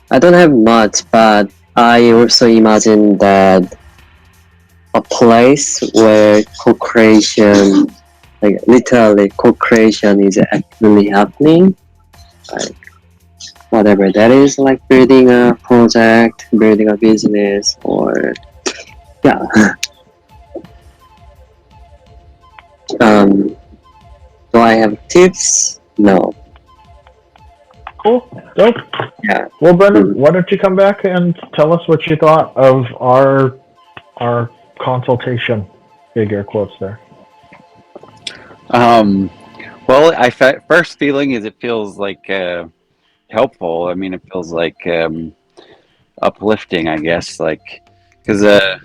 I don't have much, but I also imagine that a place where co-creation, like literally co-creation, is actually happening. Like whatever that is, like building a project, building a business, or yeah. Do I have tips? No. Cool. Dope. Yeah. Well, Brendan, why don't you come back and tell us what you thought of our consultation? Big air quotes there. Well, first feeling is it feels like helpful. I mean, it feels like uplifting, I guess. Like, because I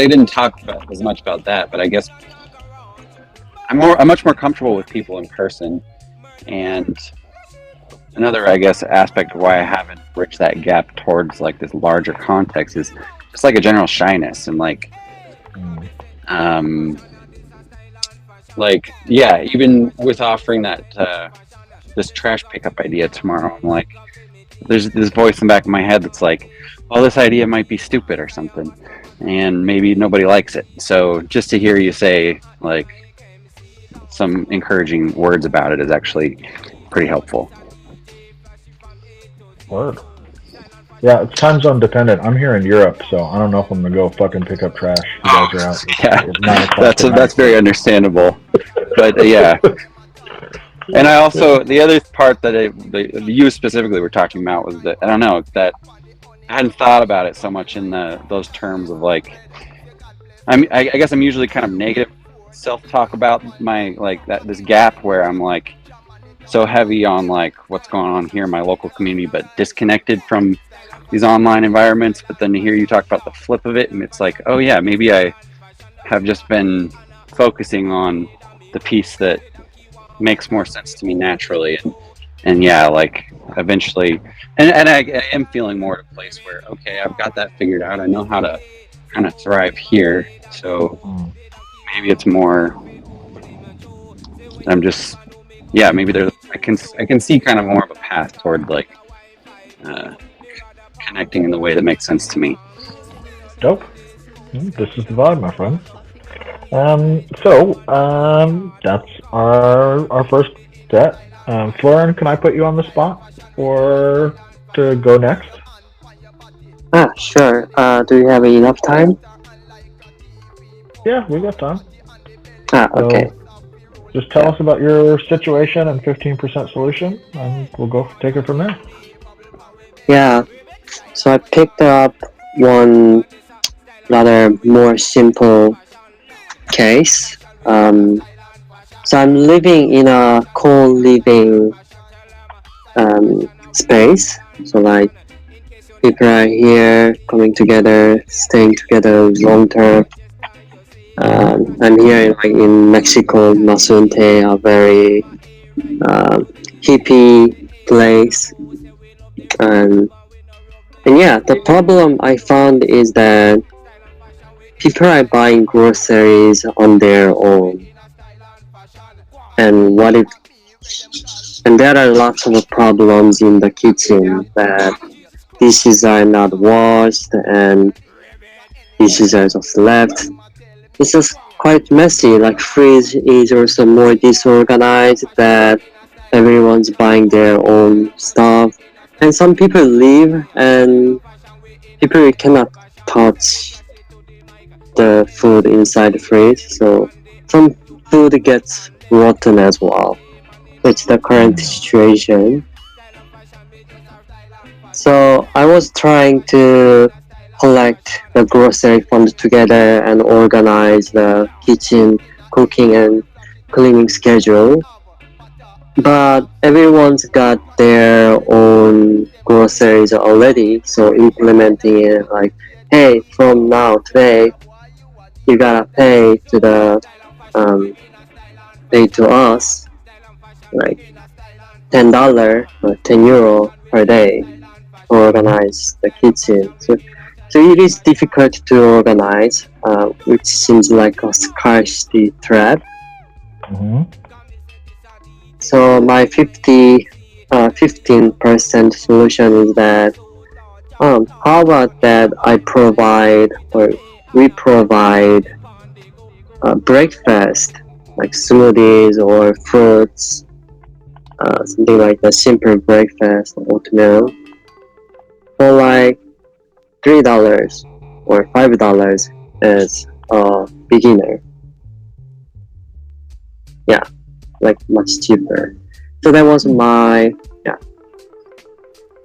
didn't talk as much about that, but I guess I'm much more comfortable with people in person. And another, I guess, aspect of why I haven't bridged that gap towards like this larger context is just like a general shyness and like, even with offering that this trash pickup idea tomorrow, I'm like, there's this voice in the back of my head that's like, oh, this idea might be stupid or something, and maybe nobody likes it. So just to hear you say like some encouraging words about it is actually pretty helpful. Word. Yeah, it's time zone dependent. I'm here in Europe, so I don't know if I'm gonna go fucking pick up trash. You guys are out. Yeah, that's very understandable. But yeah, and I also the other part that you specifically were talking about was that I don't know that I hadn't thought about it so much in those terms of like I guess I'm usually kind of negative self-talk about my like this gap where I'm like so heavy on like what's going on here in my local community, but disconnected from these online environments. But then to hear you talk about the flip of it, and it's like, oh yeah, maybe I have just been focusing on the piece that makes more sense to me naturally, and yeah, like eventually, and I am feeling more at a place where okay, I've got that figured out. I know how to kind of thrive here, so maybe it's more. I'm just. Yeah, maybe I can see kind of more of a path toward like connecting in the way that makes sense to me. Dope. This is the vibe, my friend. That's our first set. Florin, can I put you on the spot or to go next? Sure. Do you have enough time? Yeah, we got time. Okay. So just tell us about your situation and 15% solution, and we'll go take it from there. Yeah. So I picked up one rather more simple case. So I'm living in a co-living space. So like people are here coming together, staying together long term. I'm here in Mexico, Mazunte, a very hippie place. And yeah, the problem I found is that people are buying groceries on their own. And and there are lots of problems in the kitchen that dishes are not washed and dishes are just left. It's just quite messy. Like fridge is also more disorganized that everyone's buying their own stuff. And some people leave and people cannot touch the food inside the fridge. So some food gets rotten as well. It's the current situation. So I was trying to collect the grocery fund together and organize the kitchen cooking and cleaning schedule. But everyone's got their own groceries already, so implementing it like, hey, from now today, you gotta pay to us like $10 or €10 per day to organize the kitchen. So it is difficult to organize, which seems like a scarcity threat. So my 15% solution is that, how about that I provide or we provide breakfast like smoothies or fruits, something like a simple breakfast, oatmeal, for like $3 or $5 as a beginner. Yeah, like much cheaper. So that was my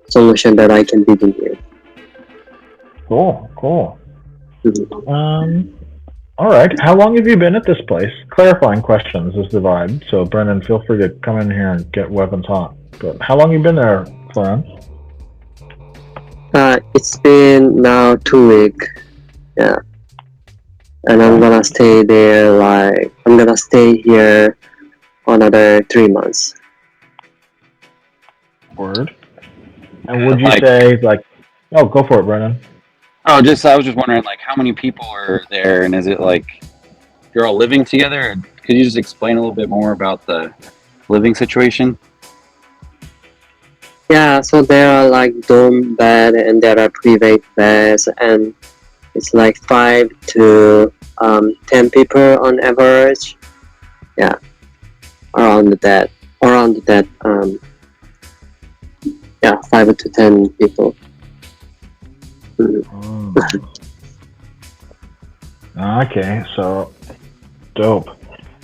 solution that I can begin with. Cool. All right. How long have you been at this place? Clarifying questions is the vibe. So, Brendan, feel free to come in here and get weapons hot. But how long have you been there, Florence? It's been now 2 weeks. Yeah. And I'm gonna stay there I'm gonna stay here another 3 months. Word. And would you say oh, go for it, Brendan. I was just wondering how many people are there, and is it you're all living together? Could you just explain a little bit more about the living situation? Yeah, so there are dorm bed and there are private beds, and it's 5 to 10 people on average. Yeah, around that. Yeah, 5 to 10 people. Okay, so dope.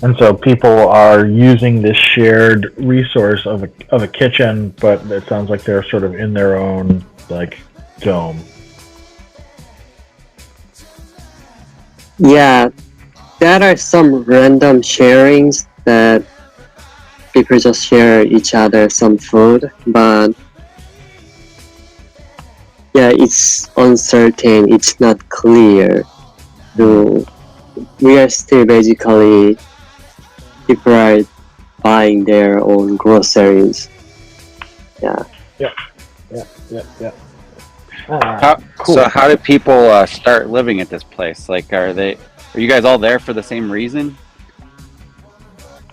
And so people are using this shared resource of a kitchen, but it sounds like they're sort of in their own dome. Yeah, there are some random sharings that people just share each other some food, but yeah, it's uncertain, it's not clear. So we are still basically people are buying their own groceries. Yeah. Cool. So how do people start living at this place? Are you guys all there for the same reason?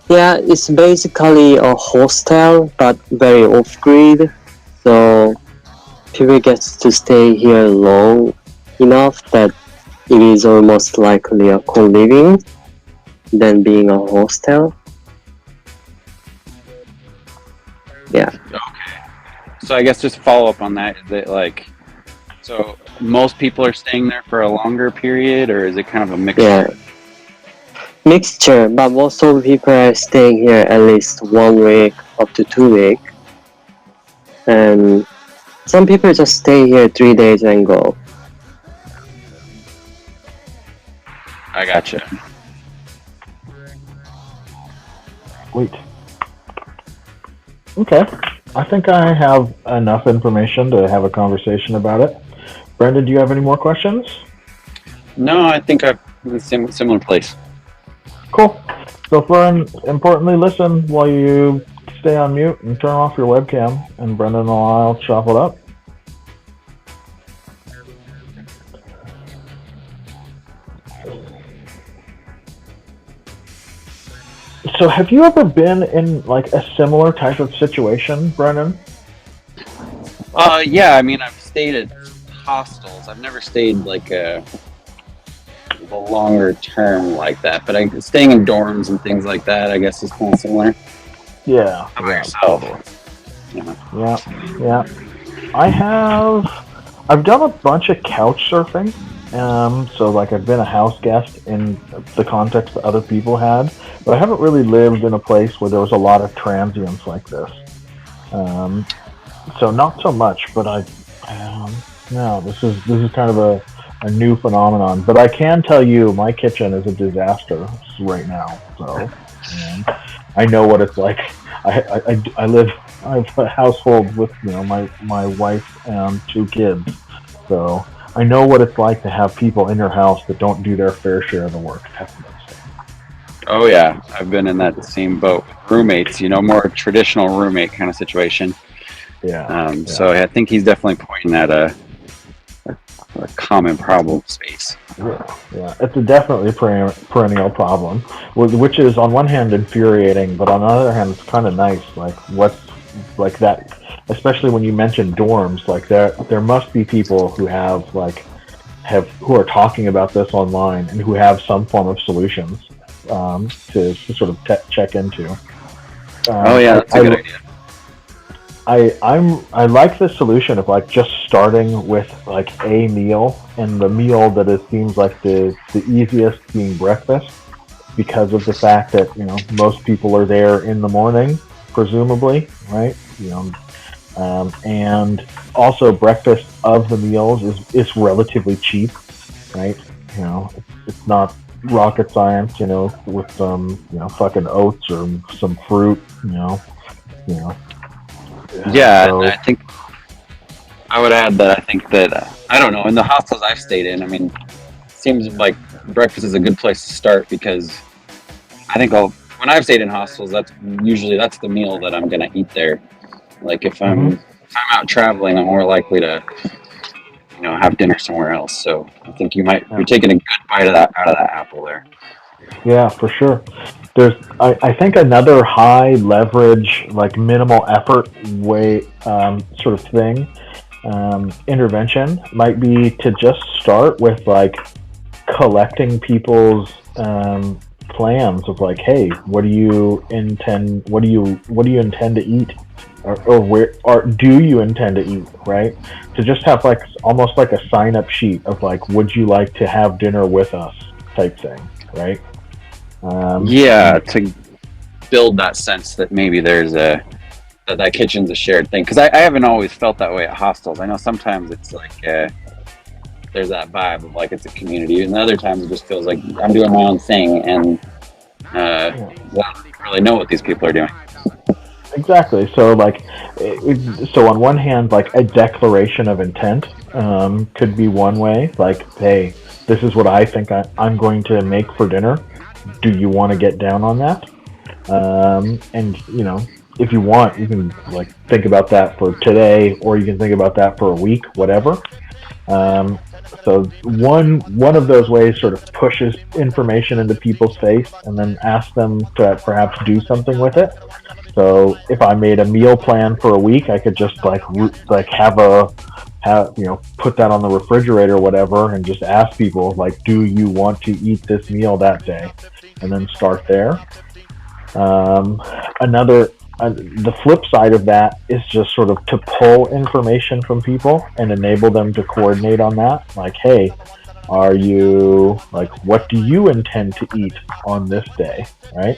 Yeah, it's basically a hostel, but very off-grid. So people get to stay here long enough that it is almost likely a co-living than being a hostel. Yeah. Okay. So I guess just to follow up on that, is it like, so most people are staying there for a longer period, or is it kind of a mixture? Yeah. Mixture, but most of the people are staying here at least 1 week up to 2 weeks. And some people just stay here 3 days and go. I gotcha. Sweet. Okay. I think I have enough information to have a conversation about it. Brendan, do you have any more questions? No, I think I'm in a similar place. Cool. So, Florian, importantly, listen while you stay on mute and turn off your webcam, and Brendan and I'll shuffle it up. So, have you ever been in like a similar type of situation, Brendan? Yeah, I mean, I've stayed at hostels. I've never stayed like a longer term like that, but staying in dorms and things like that, I guess, is kind of similar. Yeah. How about yourself? Yeah. I've done a bunch of couch surfing. So like I've been a house guest in the context that other people had, but I haven't really lived in a place where there was a lot of transients like this. So not so much, but no, this is kind of a new phenomenon. But I can tell you, my kitchen is a disaster right now. So I know what it's like. I have a household with my wife and 2 kids, so I know what it's like to have people in your house that don't do their fair share of the work. Oh yeah, I've been in that same boat. Roommates, more traditional roommate kind of situation. Yeah. So I think he's definitely pointing at a common problem space. Yeah, it's definitely a perennial problem, which is on one hand infuriating, but on the other hand, it's kind of nice. Like what's like that, especially when you mention dorms. Like there must be people who who are talking about this online and who have some form of solutions to sort of check into. Oh yeah, that's a good idea. I like the solution of like just starting with like a meal, and the meal that it seems like the easiest being breakfast, because of the fact that most people are there in the morning, presumably, right? And also breakfast of the meals is relatively cheap, right? It's not rocket science, with some fucking oats or some fruit, Yeah, so, and I think I would add that I think that I don't know, in the hostels I've stayed in, I mean, it seems like breakfast is a good place to start, because I think when I've stayed in hostels, that's the meal that I'm gonna eat there. Like if I'm out traveling, I'm more likely to have dinner somewhere else. So I think you're taking a good bite out of that apple there. Yeah, for sure. I think another high leverage, like minimal effort way sort of thing, intervention might be to just start with like collecting people's plans of like, hey, what do you intend to eat, or where do you intend to eat, right? To just have like almost like a sign up sheet of like, would you like to have dinner with us type thing, right? To build that sense that maybe there's that kitchen's a shared thing, because I haven't always felt that way at hostels. I know sometimes it's like there's that vibe of like it's a community, and other times it just feels like I'm doing my own thing, and I don't really know what these people are doing. Exactly. So like, so on one hand, like a declaration of intent could be one way. Like, hey, this is what I think I'm going to make for dinner. Do you want to get down on that? And if you want, you can like think about that for today, or you can think about that for a week, whatever. So one of those ways sort of pushes information into people's face, and then asks them to perhaps do something with it. So if I made a meal plan for a week, I could just like have put that on the refrigerator or whatever, and just ask people like, do you want to eat this meal that day, and then start there. The flip side of that is just sort of to pull information from people and enable them to coordinate on that. Like, hey, what do you intend to eat on this day, right?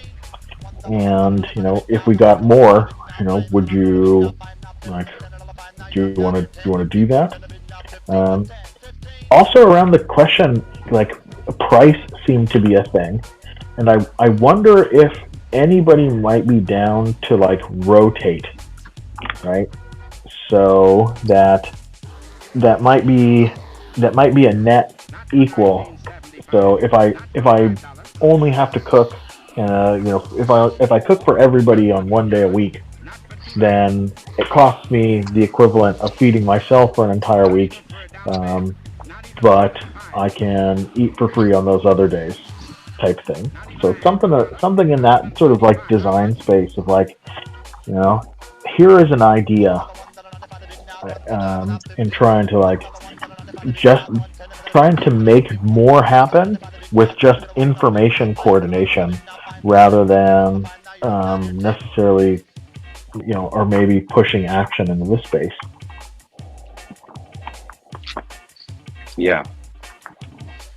And if we got more, would you do you want to do that? Also, around the question, like, price seemed to be a thing, and I wonder if anybody might be down to like rotate, right? So that might be a net equal. So if I only have to cook, if I cook for everybody on one day a week, then it costs me the equivalent of feeding myself for an entire week, but I can eat for free on those other days, type thing. So something in that sort of like design space of like, here is an idea, in trying to make more happen with just information coordination rather than necessarily, or maybe pushing action into this space. Yeah.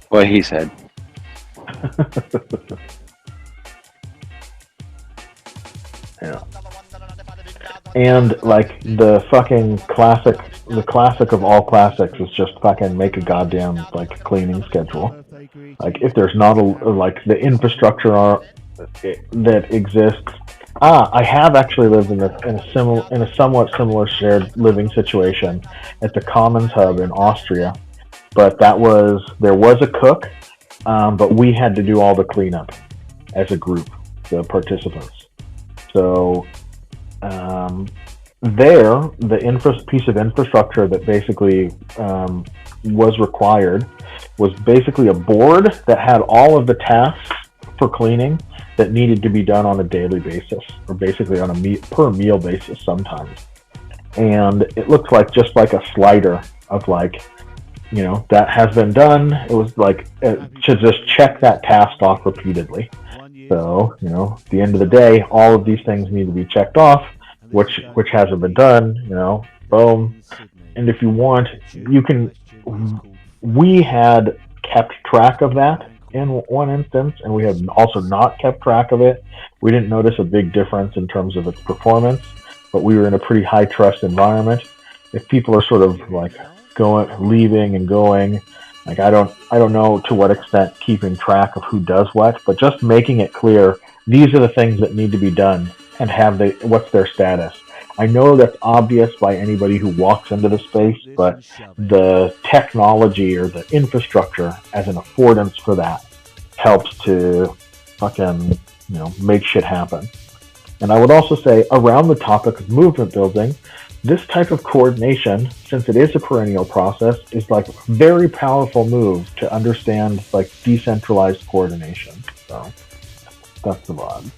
What he said. Yeah. And like the classic of all classics is just fucking make a goddamn like cleaning schedule. Like if there's not like the infrastructure that exists. I have actually lived in a somewhat similar shared living situation at the Commons Hub in Austria, but there was a cook, but we had to do all the cleanup as a group, the participants. So the piece of infrastructure that basically was required was basically a board that had all of the tasks for cleaning that needed to be done on a daily basis, or basically on a per meal basis sometimes. And it looked like just like a slider of like, that has been done. It was like to just check that task off repeatedly. So, at the end of the day, all of these things need to be checked off, which hasn't been done, boom. And if you want, we had kept track of that in one instance, and we had also not kept track of it. We didn't notice a big difference in terms of its performance, but we were in a pretty high trust environment. If people are sort of like leaving and going, like I don't know to what extent keeping track of who does what, but just making it clear these are the things that need to be done and what's their status. I know that's obvious by anybody who walks into the space, but the technology or the infrastructure as an affordance for that helps to fucking, make shit happen. And I would also say, around the topic of movement building, this type of coordination, since it is a perennial process, is like a very powerful move to understand like decentralized coordination. So that's the vibe.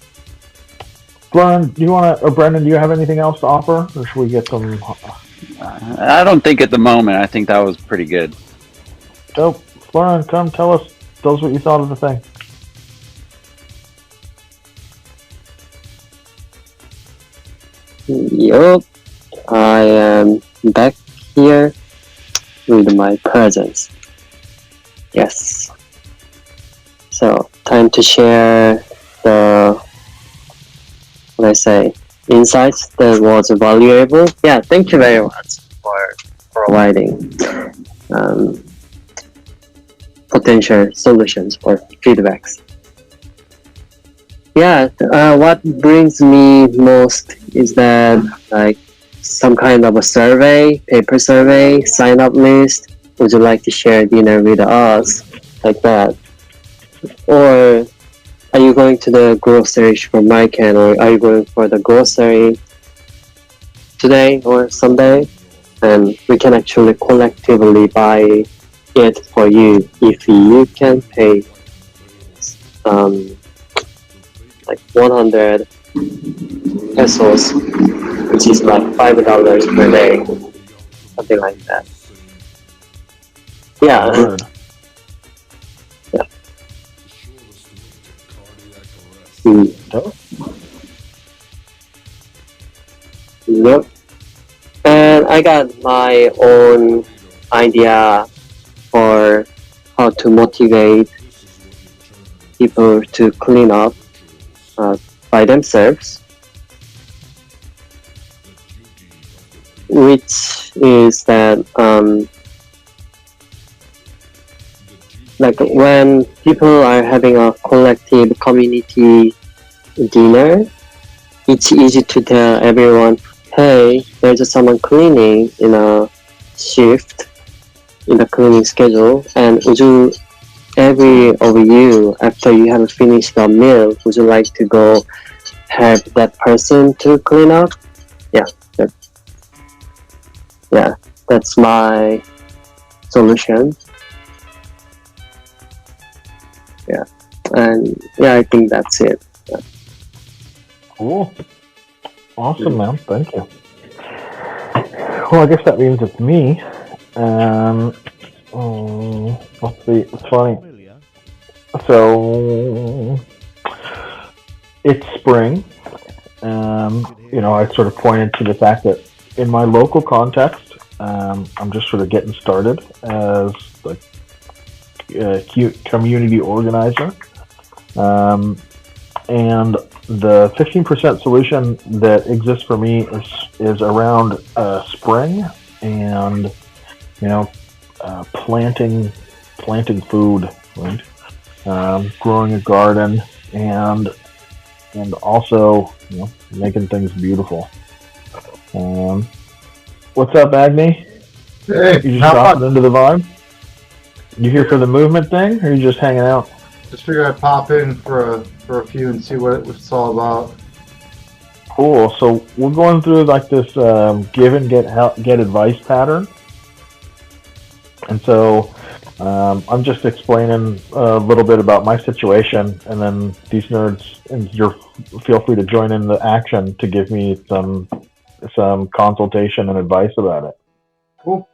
Glenn, Brendan, do you have anything else to offer, or should we get some? I don't think at the moment. I think that was pretty good. Dope. Lauren, come tell us what you thought of the thing. Yup, I am back here with my presence. Yes. So, time to share the, insights that was valuable. Yeah, thank you very much for providing potential solutions or feedbacks. Yeah, what brings me most is that like some kind of a survey, paper survey, sign up list. Would you like to share dinner with us? Like that. Or are you going to the grocery supermarket, or are you going for the grocery today or someday? And we can actually collectively buy it for you if you can pay like 100 pesos, which is like $5 per day, something like that. Yeah. Word. Yeah. Mm. Oh. Yep. And I got my own idea for how to motivate people to clean up by themselves, which is that like when people are having a collective community dinner, it's easy to tell everyone, hey, there's someone cleaning in a shift in the cleaning schedule, and would you, every of you, after you have finished the meal, would you like to go help that person to clean up? Yeah, that's my solution. Yeah, and yeah, I think that's it. Yeah. Cool. Awesome, man. Thank you. Well, I guess that means it's me. Let's see. It's funny. So it's spring. I sort of pointed to the fact that in my local context, I'm just sort of getting started as a community organizer. And the 15% solution that exists for me is around spring and planting food, right? Growing a garden and also making things beautiful. What's up, Agni? Hey, You just dropping into the vibe? You here for the movement thing, or are you just hanging out? Just figured I'd pop in for a few and see what it's all about. Cool. So we're going through like this give and get advice pattern, and so I'm just explaining a little bit about my situation, and then these nerds and feel free to join in the action to give me some consultation and advice about it. Cool.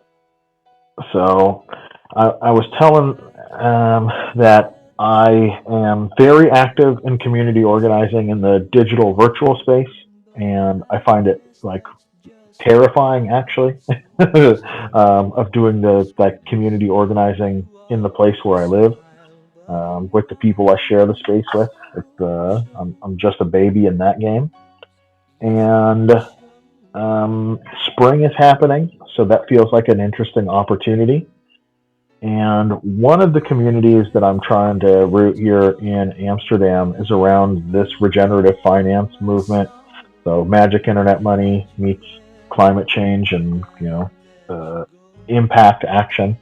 So I was telling that I am very active in community organizing in the digital virtual space, and I find it like terrifying actually of doing the community organizing in the place where I live with the people I share the space with. I'm just a baby in that game, and spring is happening, so that feels like an interesting opportunity. And one of the communities that I'm trying to root here in Amsterdam is around this regenerative finance movement. So magic internet money meets climate change and impact action.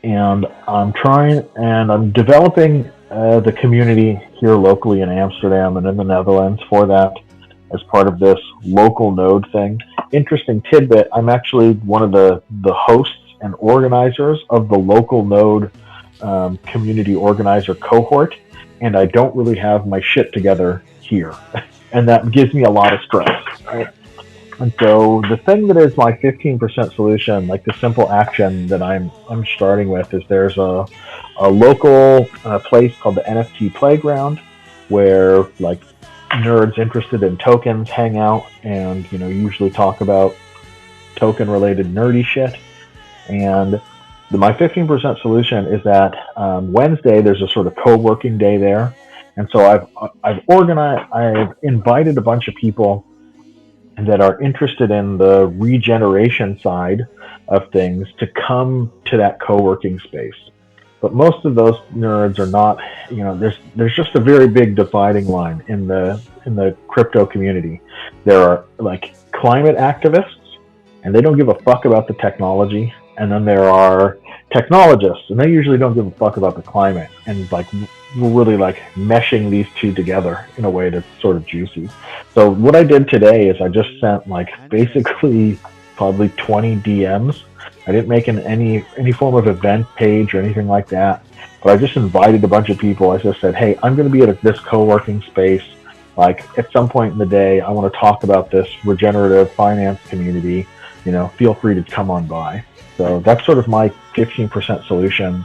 And I'm developing the community here locally in Amsterdam and in the Netherlands for that as part of this local node thing. Interesting tidbit, I'm actually one of the hosts and organizers of the local node community organizer cohort, and I don't really have my shit together here. And that gives me a lot of stress, right? And so the thing that is my 15% solution, like the simple action that I'm starting with, is there's a local place called the NFT Playground where like nerds interested in tokens hang out and usually talk about token related nerdy shit. And my 15% solution is that Wednesday there's a sort of co-working day there, and so I've invited a bunch of people that are interested in the regeneration side of things to come to that co-working space. But most of those nerds are not, there's just a very big dividing line in the crypto community. There are like climate activists, and they don't give a fuck about the technology. And then there are technologists, and they usually don't give a fuck about the climate. And like we're really like meshing these two together in a way that's sort of juicy. So what I did today is I just sent like basically probably 20 DMs. I didn't make any form of event page or anything like that, but I just invited a bunch of people. I just said, hey, I'm going to be at this co-working space. Like at some point in the day, I want to talk about this regenerative finance community. Feel free to come on by. So that's sort of my 15% solution,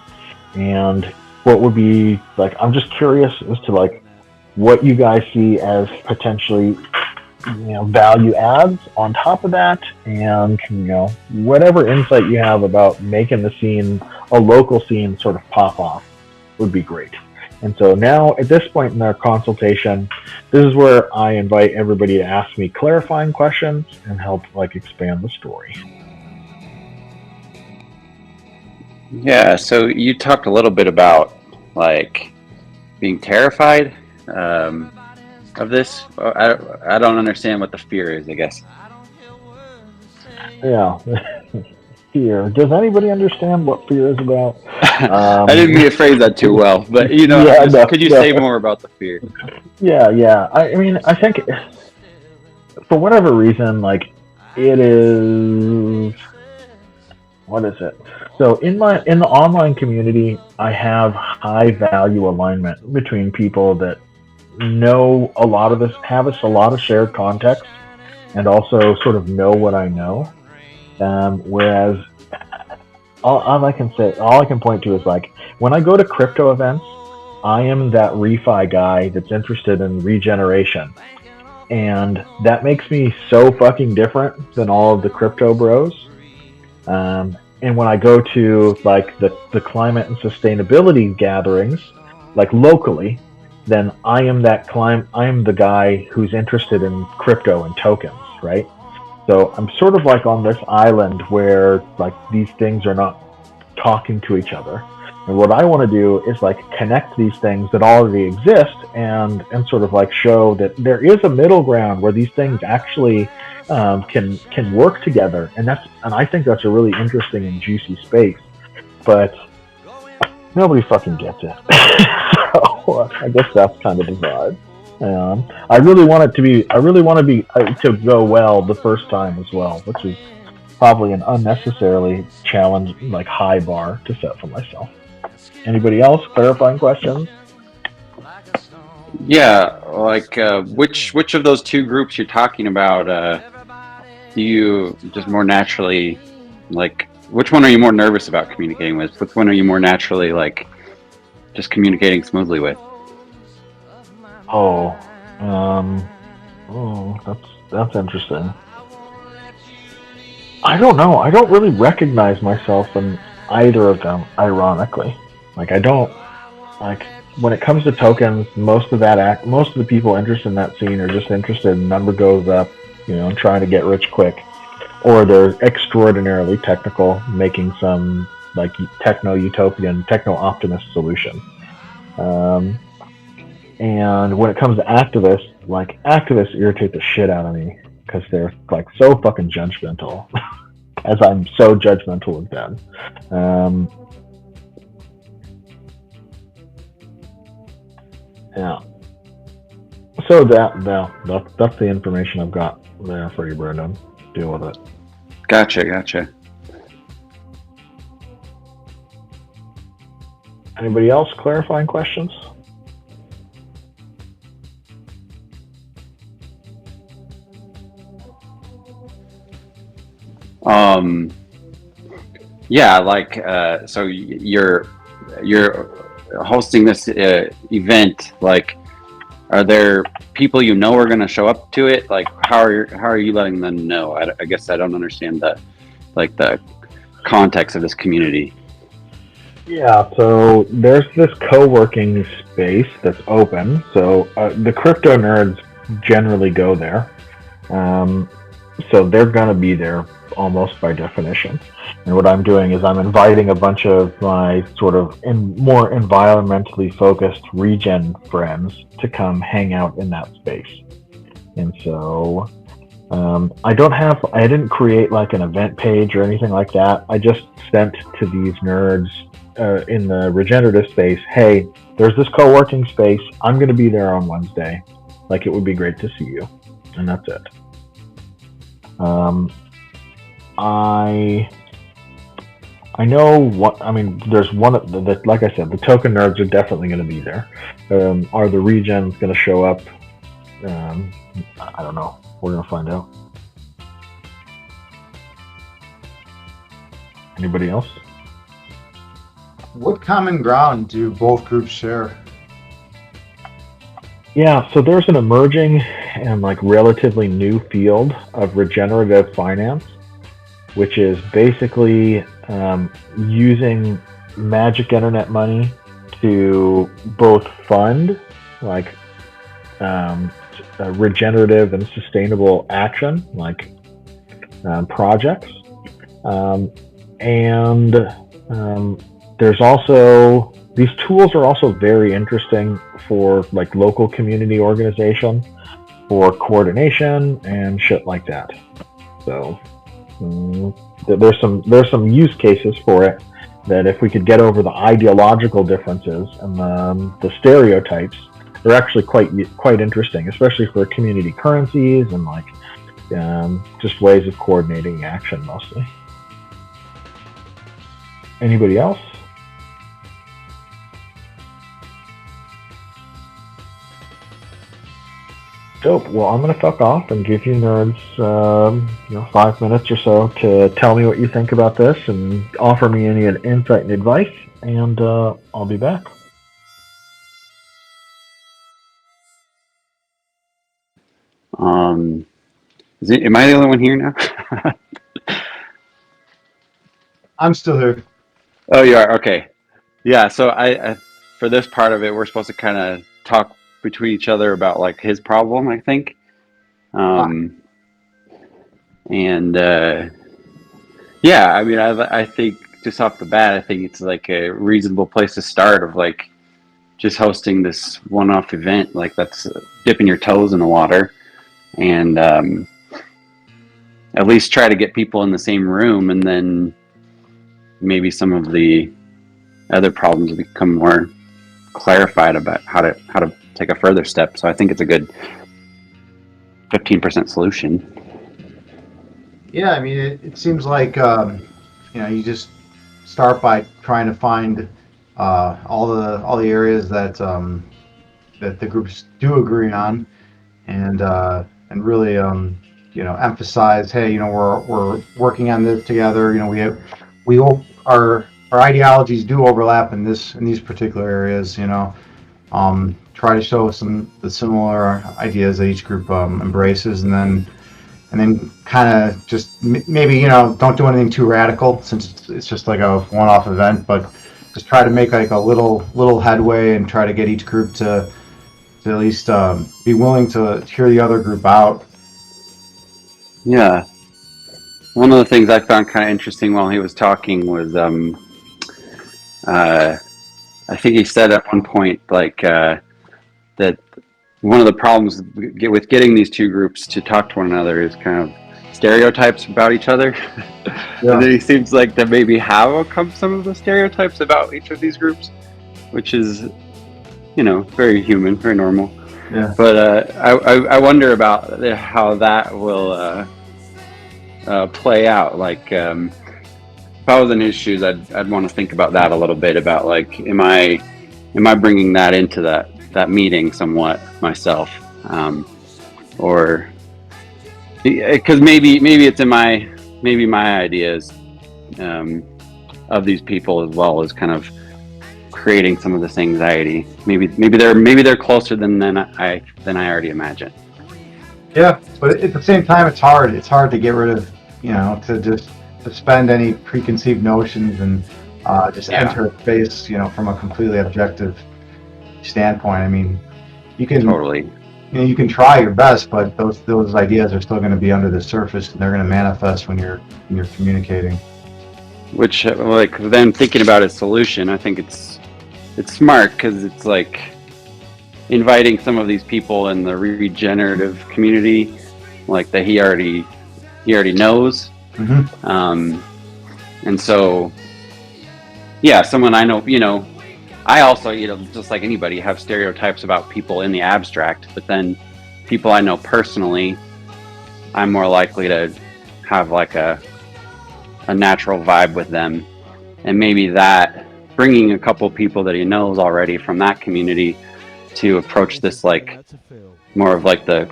and what would be like, I'm just curious as to like what you guys see as potentially, value adds on top of that, and whatever insight you have about making the scene, a local scene, sort of pop off would be great. And so now at this point in our consultation, this is where I invite everybody to ask me clarifying questions and help like expand the story. Yeah, so you talked a little bit about like being terrified of this. I don't understand what the fear is, I guess. Yeah. Fear. Does anybody understand what fear is about? I didn't mean to phrase that too well, but could you say more about the fear? Yeah. I mean, I think for whatever reason, like it is. What is it? So in the online community, I have high value alignment between people that know a lot of this, have us a lot of shared context, and also sort of know what I know. Whereas all I can point to is like when I go to crypto events, I am that refi guy that's interested in regeneration, and that makes me so fucking different than all of the crypto bros. And when I go to like the climate and sustainability gatherings, like locally, then I am the guy who's interested in crypto and tokens, right? So I'm sort of like on this island where like these things are not talking to each other. And what I want to do is like connect these things that already exist and sort of like show that there is a middle ground where these things actually can work together, and I think that's a really interesting and juicy space. But nobody fucking gets it. So I guess that's kind of the vibe. I really want to go well the first time as well, which is probably an unnecessarily challenge, like high bar to set for myself. Anybody else? Clarifying questions? Yeah, like which of those two groups you're talking about do you just more naturally like? Which one are you more nervous about communicating with? Which one are you more naturally like just communicating smoothly with? That's interesting. I don't know. I don't really recognize myself in either of them, ironically. Like I don't like when it comes to tokens, most of the people interested in that scene are just interested in number goes up, trying to get rich quick. Or they're extraordinarily technical, making some like techno-utopian, techno-optimist solution. And when it comes to activists, like activists irritate the shit out of me because they're like so fucking judgmental, as I'm so judgmental of them. Yeah. So that's the information I've got there for you, Brendan. Deal with it. Gotcha. Anybody else clarifying questions? Yeah, like so you're hosting this event. Like, are there people are going to show up to it? Like, how are you letting them know? I guess I don't understand the context of this community. Yeah, so there's this co-working space that's open. So the crypto nerds generally go there. So they're going to be there almost by definition. And what I'm doing is I'm inviting a bunch of my sort of more environmentally focused regen friends to come hang out in that space. And so I didn't create like an event page or anything like that. I just sent to these nerds in the regenerative space, hey, there's this co-working space. I'm going to be there on Wednesday. Like, it would be great to see you. And that's it. I know what, I mean, there's one, like I said, the token nerds are definitely going to be there. Are the regens going to show up? I don't know. We're going to find out. Anybody else? What common ground do both groups share? Yeah, so there's an emerging and like relatively new field of regenerative finance, which is basically using magic internet money to both fund like regenerative and sustainable action, like projects, and there's also these tools are also very interesting for like local community organization for coordination and shit like that. So there's some use cases for it that if we could get over the ideological differences and the stereotypes, they're actually quite interesting, especially for community currencies and like just ways of coordinating action mostly. Anybody else? Dope. Well, I'm going to fuck off and give you nerds, 5 minutes or so to tell me what you think about this and offer me any insight and advice, and I'll be back. Am I the only one here now? I'm still here. Oh, you are? Okay. Yeah, so I for this part of it, we're supposed to kind of talk between each other about like his problem, I think. And yeah, I mean, I think just off the bat, I think it's like a reasonable place to start of like just hosting this one-off event, like that's dipping your toes in the water, and at least try to get people in the same room, and then maybe some of the other problems become more clarified about how to take a further step. So I think it's a good 15% solution. Yeah, I mean, it seems like you just start by trying to find all the areas that that the groups do agree on, and really emphasize, hey, we're working on this together. We hope our ideologies do overlap in these particular areas. Try to show the similar ideas that each group embraces, and then kind of just maybe don't do anything too radical, since it's just like a one-off event, but just try to make like a little headway and try to get each group to at least be willing to hear the other group out. Yeah. One of the things I found kind of interesting while he was talking was I think he said at one point like that one of the problems with getting these two groups to talk to one another is kind of stereotypes about each other. Yeah. And then he seems like to maybe have overcome some of the stereotypes about each of these groups, which is, very human, very normal. Yeah. But I wonder about how that will play out. Like, if I was in his shoes, I'd want to think about that a little bit. About like, am I bringing that into that meeting somewhat myself, or because maybe it's in my ideas of these people, as well as kind of creating some of this anxiety. Maybe they're closer than I already imagined. Yeah, but at the same time, it's hard to get rid of, to just suspend any preconceived notions and just enter a space, from a completely objective standpoint. I mean, you can totally, you can try your best, but those ideas are still going to be under the surface, and they're going to manifest when you're communicating. Which, like, then thinking about a solution, I think it's smart, because it's like inviting some of these people in the regenerative community, like that he already knows. Mm-hmm. And so, yeah, someone I know, I also, just like anybody, have stereotypes about people in the abstract, but then people I know personally, I'm more likely to have like a natural vibe with them. And maybe that, bringing a couple people that he knows already from that community to approach this like more of like the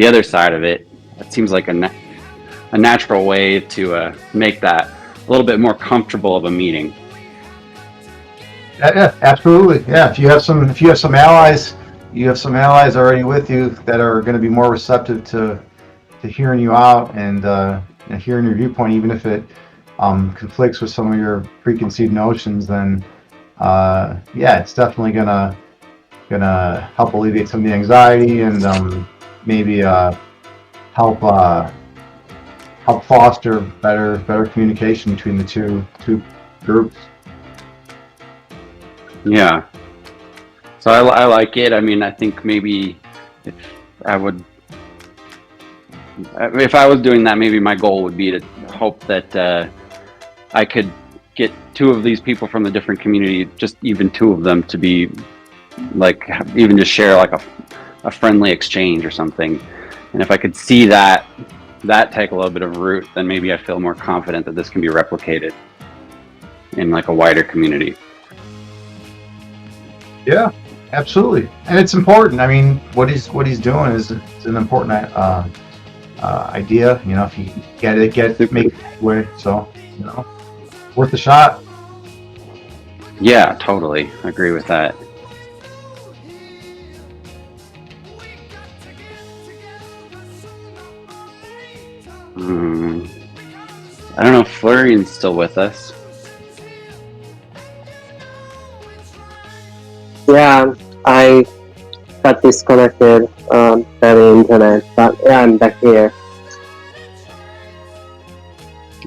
other side of it, it seems like a natural way to make that a little bit more comfortable of a meeting. Yeah, absolutely. Yeah, if you have some allies, you have some allies already with you that are going to be more receptive to hearing you out and hearing your viewpoint, even if it conflicts with some of your preconceived notions. Then yeah, it's definitely gonna help alleviate some of the anxiety and maybe help help foster better communication between the two groups. Yeah. So I like it. I mean, I think maybe if I would, if I was doing that, maybe my goal would be to hope that I could get two of these people from the different community, just even two of them, to be like, even just share like a friendly exchange or something. And if I could see that take a little bit of root, then maybe I feel more confident that this can be replicated in like a wider community. Yeah, absolutely, and it's important. I mean, what he's doing is it's an important idea. You know, if you get it, make it way. So, you know, worth a shot. Yeah, totally agree with that. I don't know if Florian's still with us. Yeah, I got disconnected by the internet, but yeah, I'm back here.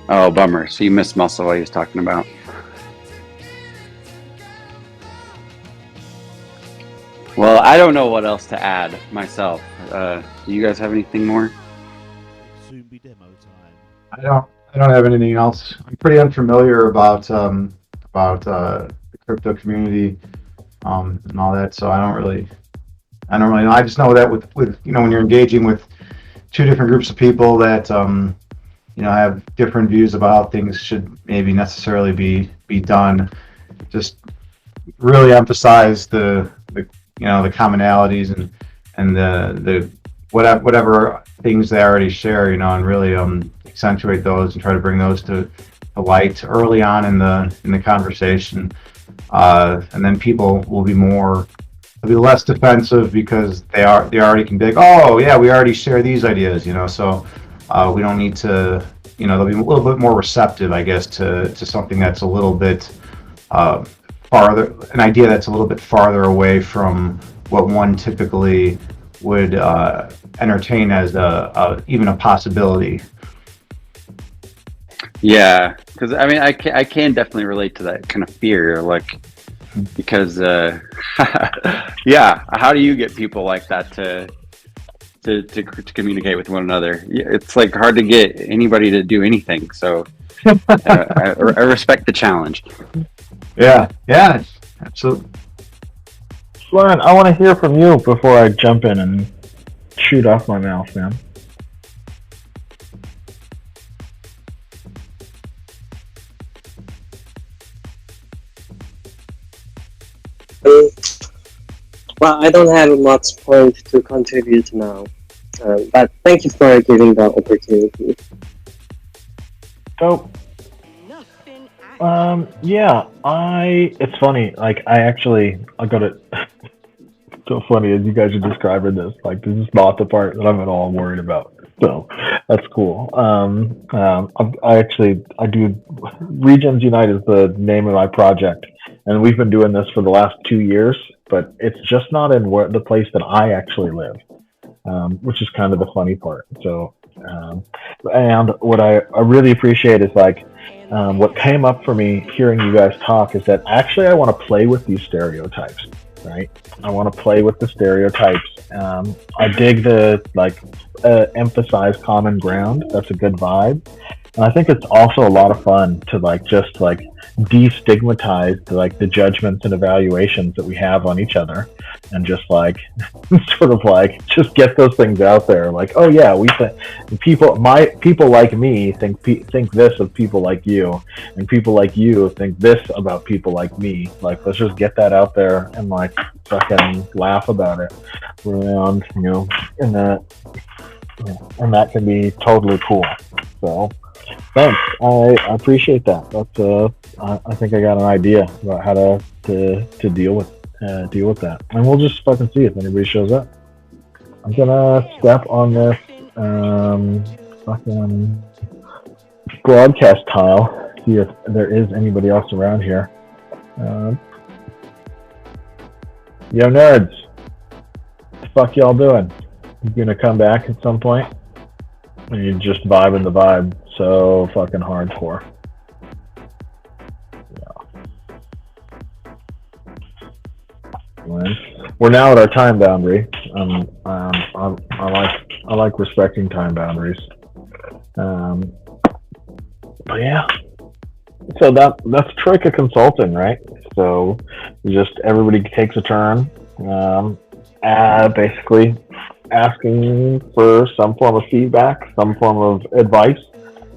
Oh, bummer. So you missed most of what he was talking about. Well, I don't know what else to add myself. Do you guys have anything more? Soon be demo time. I don't have anything else. I'm pretty unfamiliar about the crypto community and all that, so I don't really know. I just know that with you know, when you're engaging with two different groups of people that you know, have different views about how things should maybe necessarily be done, just really emphasize the you know, the commonalities and the whatever things they already share, you know, and really accentuate those and try to bring those to light early on in the conversation, and then people will be less defensive because they already can be like, oh yeah, we already share these ideas, you know, so we don't need to, you know, they'll be a little bit more receptive, I guess, to something that's a little bit farther, an idea that's a little bit farther away from what one typically would entertain as even a possibility. Yeah, because I mean, I can definitely relate to that kind of fear, like, because yeah, how do you get people like that to communicate with one another? It's like hard to get anybody to do anything. So I respect the challenge. Yeah, absolutely. Lauren, I want to hear from you before I jump in and shoot off my mouth, man. Well, I don't have much point to contribute now, but thank you for giving the opportunity. So, yeah, it's funny, like, I got it, so funny as you guys are describing this, like, this is not the part that I'm at all worried about, so, that's cool. I do, Regions Unite is the name of my project, and we've been doing this for the last 2 years, but it's just not in the place that I actually live, which is kind of the funny part, so, and what I really appreciate is, like, what came up for me hearing you guys talk is that actually I want to play with these stereotypes, right? I want to play with the stereotypes. I dig the, like, emphasize common ground. That's a good vibe. And I think it's also a lot of fun to, like, just, like, destigmatize, like, the judgments and evaluations that we have on each other, and just, like, sort of, like, just get those things out there, like, oh yeah, we think people like me think this of people like you, and people like you think this about people like me. Like, let's just get that out there and, like, fucking laugh about it around, you know, and that can be totally cool. So Thanks. I appreciate that. That's I think I got an idea about how to deal with that, and we'll just fucking see if anybody shows up. I'm gonna step on this fucking broadcast tile, see if there is anybody else around here. Yo, nerds, what the fuck y'all doing? You gonna come back at some point? Or you just vibing the vibe so fucking hardcore? We're now at our time boundary. I like respecting time boundaries. But yeah, so that's Troika Consulting, right? So just everybody takes a turn, basically asking for some form of feedback, some form of advice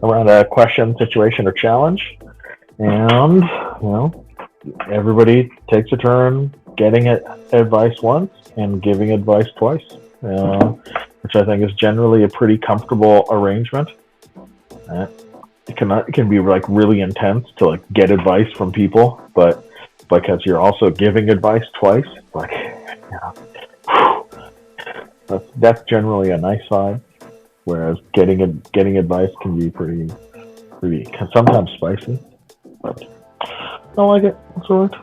around a question, situation, or challenge, and everybody takes a turn getting advice once and giving advice twice, which I think is generally a pretty comfortable arrangement. It can be like really intense to like get advice from people, but because you're also giving advice twice, like that's generally a nice vibe. Whereas getting advice can be pretty sometimes spicy, but I like it. It's alright.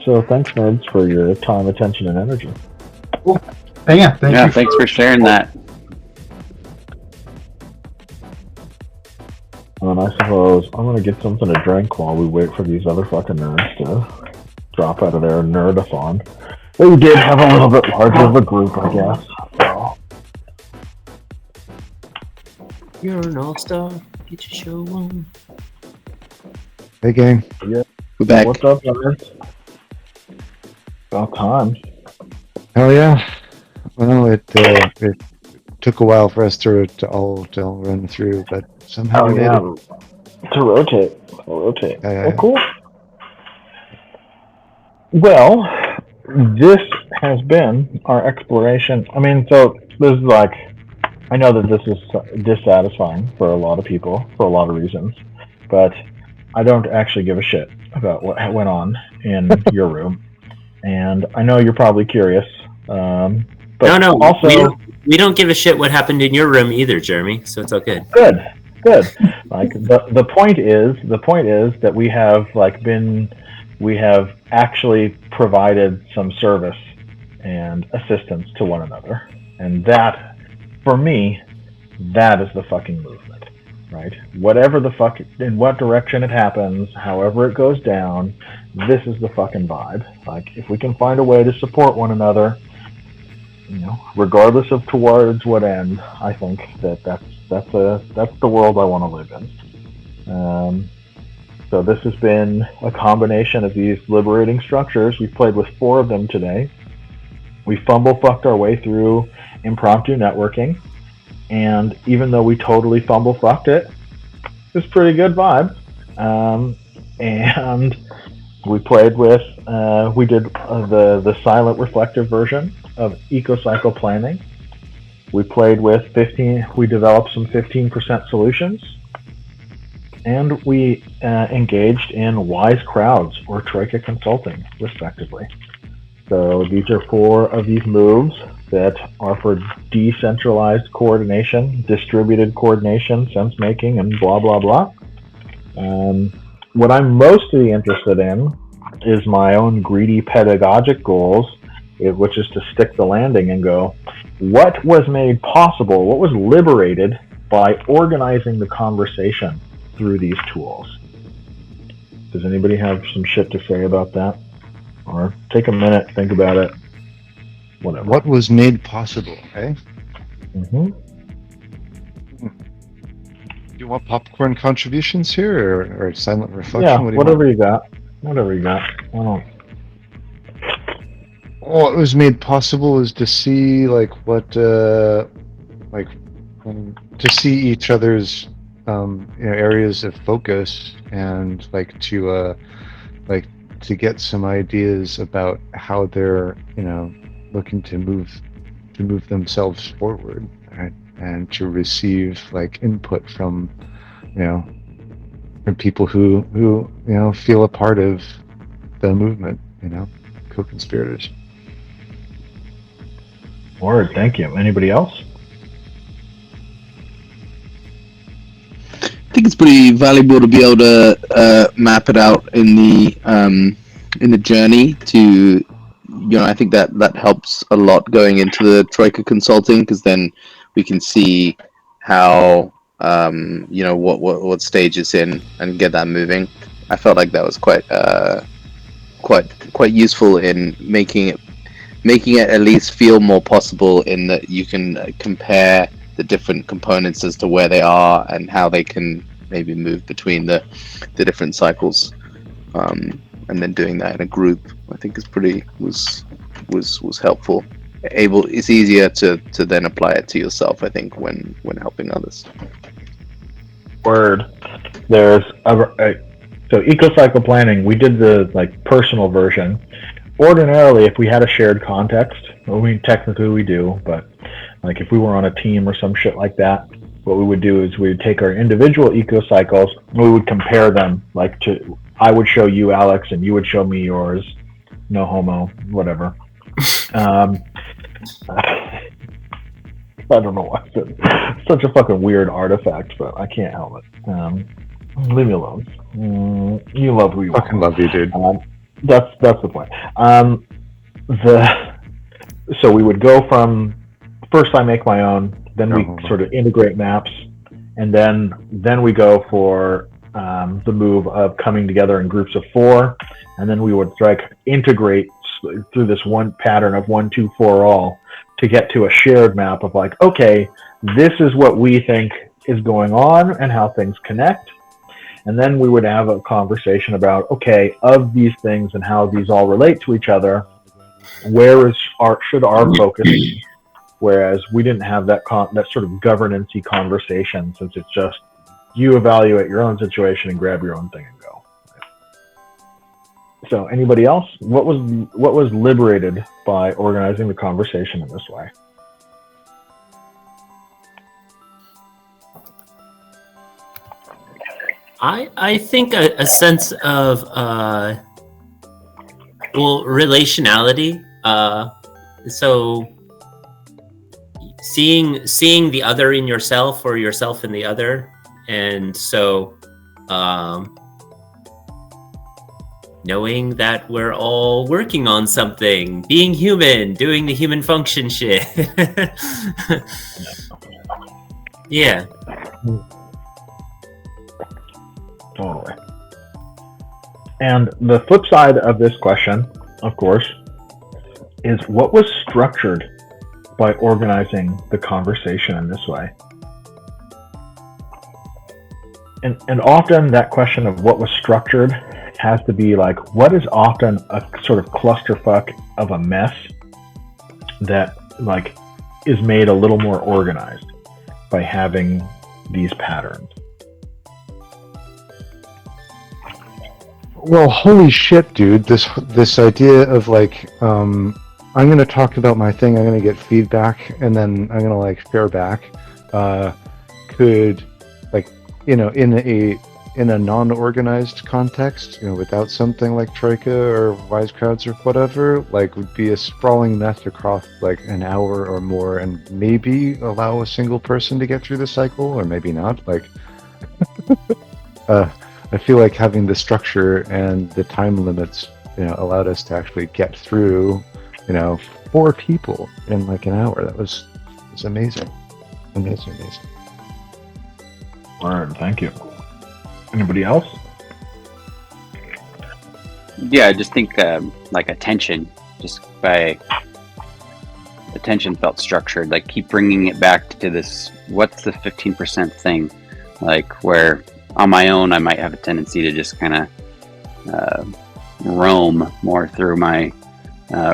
So thanks, nerds, for your time, attention, and energy. Cool. Yeah, thanks for sharing that. And I suppose I'm gonna get something to drink while we wait for these other fucking nerds to drop out of their nerdathon. We did have a little bit larger of a group, I guess. So. You're an all-star. Get your show on. Hey, gang. Yeah. We're back. What's up, nerds? About time. Hell yeah. Well, it took a while for us to all run through, but somehow we made it. To rotate. Yeah. Oh, cool. Well, this has been our exploration. I mean, so this is like, I know that this is dissatisfying for a lot of people for a lot of reasons, but I don't actually give a shit about what went on in your room. And I know you're probably curious. But no. Also, we don't give a shit what happened in your room either, Jeremy. So it's all good. Good. Like the point is that we have actually provided some service and assistance to one another, and that, for me, that is the fucking movement, right? Whatever the fuck, in what direction it happens, however it goes down, this is the fucking vibe. Like, if we can find a way to support one another, regardless of towards what end, I think that's the world I want to live in. So this has been a combination of these liberating structures. We've played with 4 of them today. We fumble-fucked our way through impromptu networking, and even though we totally fumble-fucked it, it was a pretty good vibe. And we played with, we did the silent reflective version of eco-cycle planning. We played with we developed some 15% solutions, and we engaged in wise crowds or Troika Consulting, respectively. So these are 4 of these moves that are for decentralized coordination, distributed coordination, sense making, and blah, blah, blah. What I'm mostly interested in is my own greedy pedagogic goals, which is to stick the landing and go, what was made possible, what was liberated by organizing the conversation through these tools? Does anybody have some shit to say about that? Or take a minute, think about it. Whatever. What was made possible, eh? Mm-hmm. Do you want popcorn contributions here, or silent reflection? Yeah, What do whatever you got. Whatever you got. I don't. What was made possible is to see to see each other's areas of focus, and to get some ideas about how they're looking to move themselves forward. Right? and to receive like input from, you know, from people who you know feel a part of the movement, you know, co-conspirators. Word, thank you. Anybody else? I think it's pretty valuable to be able to map it out in the journey to, you know, I think that helps a lot going into the Troika consulting, because then we can see how, you know, what stage it's in and get that moving. I felt like that was quite useful in making it at least feel more possible, in that you can compare the different components as to where they are and how they can maybe move between the different cycles, and then doing that in a group, I think was helpful. It's easier to then apply it to yourself, I think, when helping others. Word. There's so eco-cycle planning. We did the like personal version. Ordinarily, if we had a shared context, well, technically we do, but like if we were on a team or some shit like that, what we would do is we would take our individual eco-cycles and we would compare them. Like I would show you Alex and you would show me yours. No homo, whatever. I don't know why it's such a fucking weird artifact, but I can't help it. Leave me alone. You love who you fucking are. Love you, dude. That's the point. So we would go from first I make my own, then we sort of integrate maps, and then we go for the move of coming together in groups of 4, and then we would like integrate through this one pattern of 1, 2, 4 all to get to a shared map of like, okay, this is what we think is going on and how things connect. And then we would have a conversation about, okay, of these things and how these all relate to each other, where should our focus be? Whereas we didn't have that sort of governance-y conversation, since it's just you evaluate your own situation and grab your own thing and go. So anybody else? What was liberated by organizing the conversation in this way? I think a sense of relationality. So seeing the other in yourself or yourself in the other, and so knowing that we're all working on something, being human, doing the human function shit. Yeah. Totally. And the flip side of this question, of course, is what was structured by organizing the conversation in this way? And often that question of what was structured has to be like, what is often a sort of clusterfuck of a mess that like is made a little more organized by having these patterns. Well, holy shit, dude! This idea of like, I'm gonna talk about my thing, I'm gonna get feedback, and then I'm gonna like share back. Could, like, in a non-organized context, without something like Troika or Wise Crowds or whatever, like, would be a sprawling mess across like an hour or more, and maybe allow a single person to get through the cycle, or maybe not. Like, I feel like having the structure and the time limits, allowed us to actually get through, 4 people in like an hour. That was amazing. Amazing. Word, thank you. Anybody else? Yeah, I just think like attention, just by attention felt structured. Like, keep bringing it back to this. What's the 15% thing? Like, where on my own I might have a tendency to just kind of roam more through my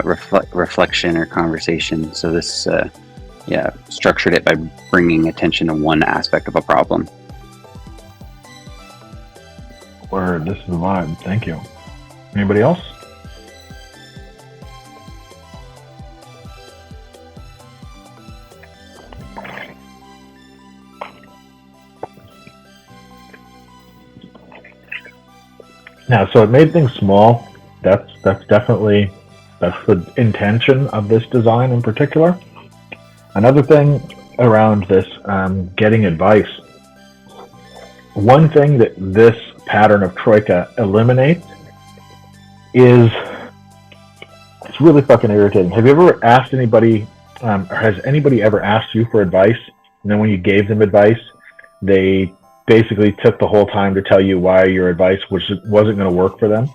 reflection or conversation. So this, structured it by bringing attention to one aspect of a problem. Word, this is the vibe. Thank you. Anybody else? Now, so it made things small. That's definitely the intention of this design in particular. Another thing around this getting advice. One thing that this pattern of troika eliminates is it's really fucking irritating. Have you ever asked anybody, or has anybody ever asked you for advice, and then when you gave them advice, they basically took the whole time to tell you why your advice wasn't going to work for them,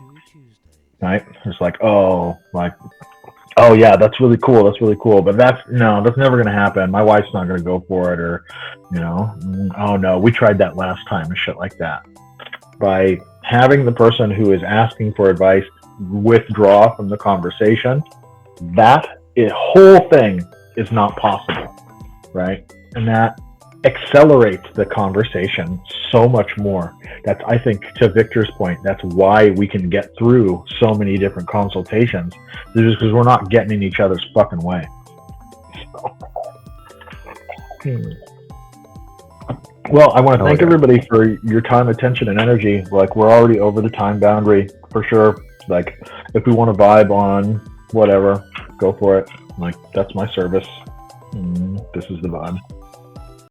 right? It's like, oh yeah, that's really cool, but that's never going to happen. My wife's not going to go for it, or oh no, we tried that last time, and shit like that. By having the person who is asking for advice withdraw from the conversation, that whole thing is not possible, right? And that accelerates the conversation so much more. That's, I think, to Victor's point, that's why we can get through so many different consultations, just because we're not getting in each other's fucking way. Well, I want to thank everybody for your time, attention, and energy. Like, we're already over the time boundary for sure. Like, if we want to vibe on whatever, go for it. Like, that's my service. This is the vibe.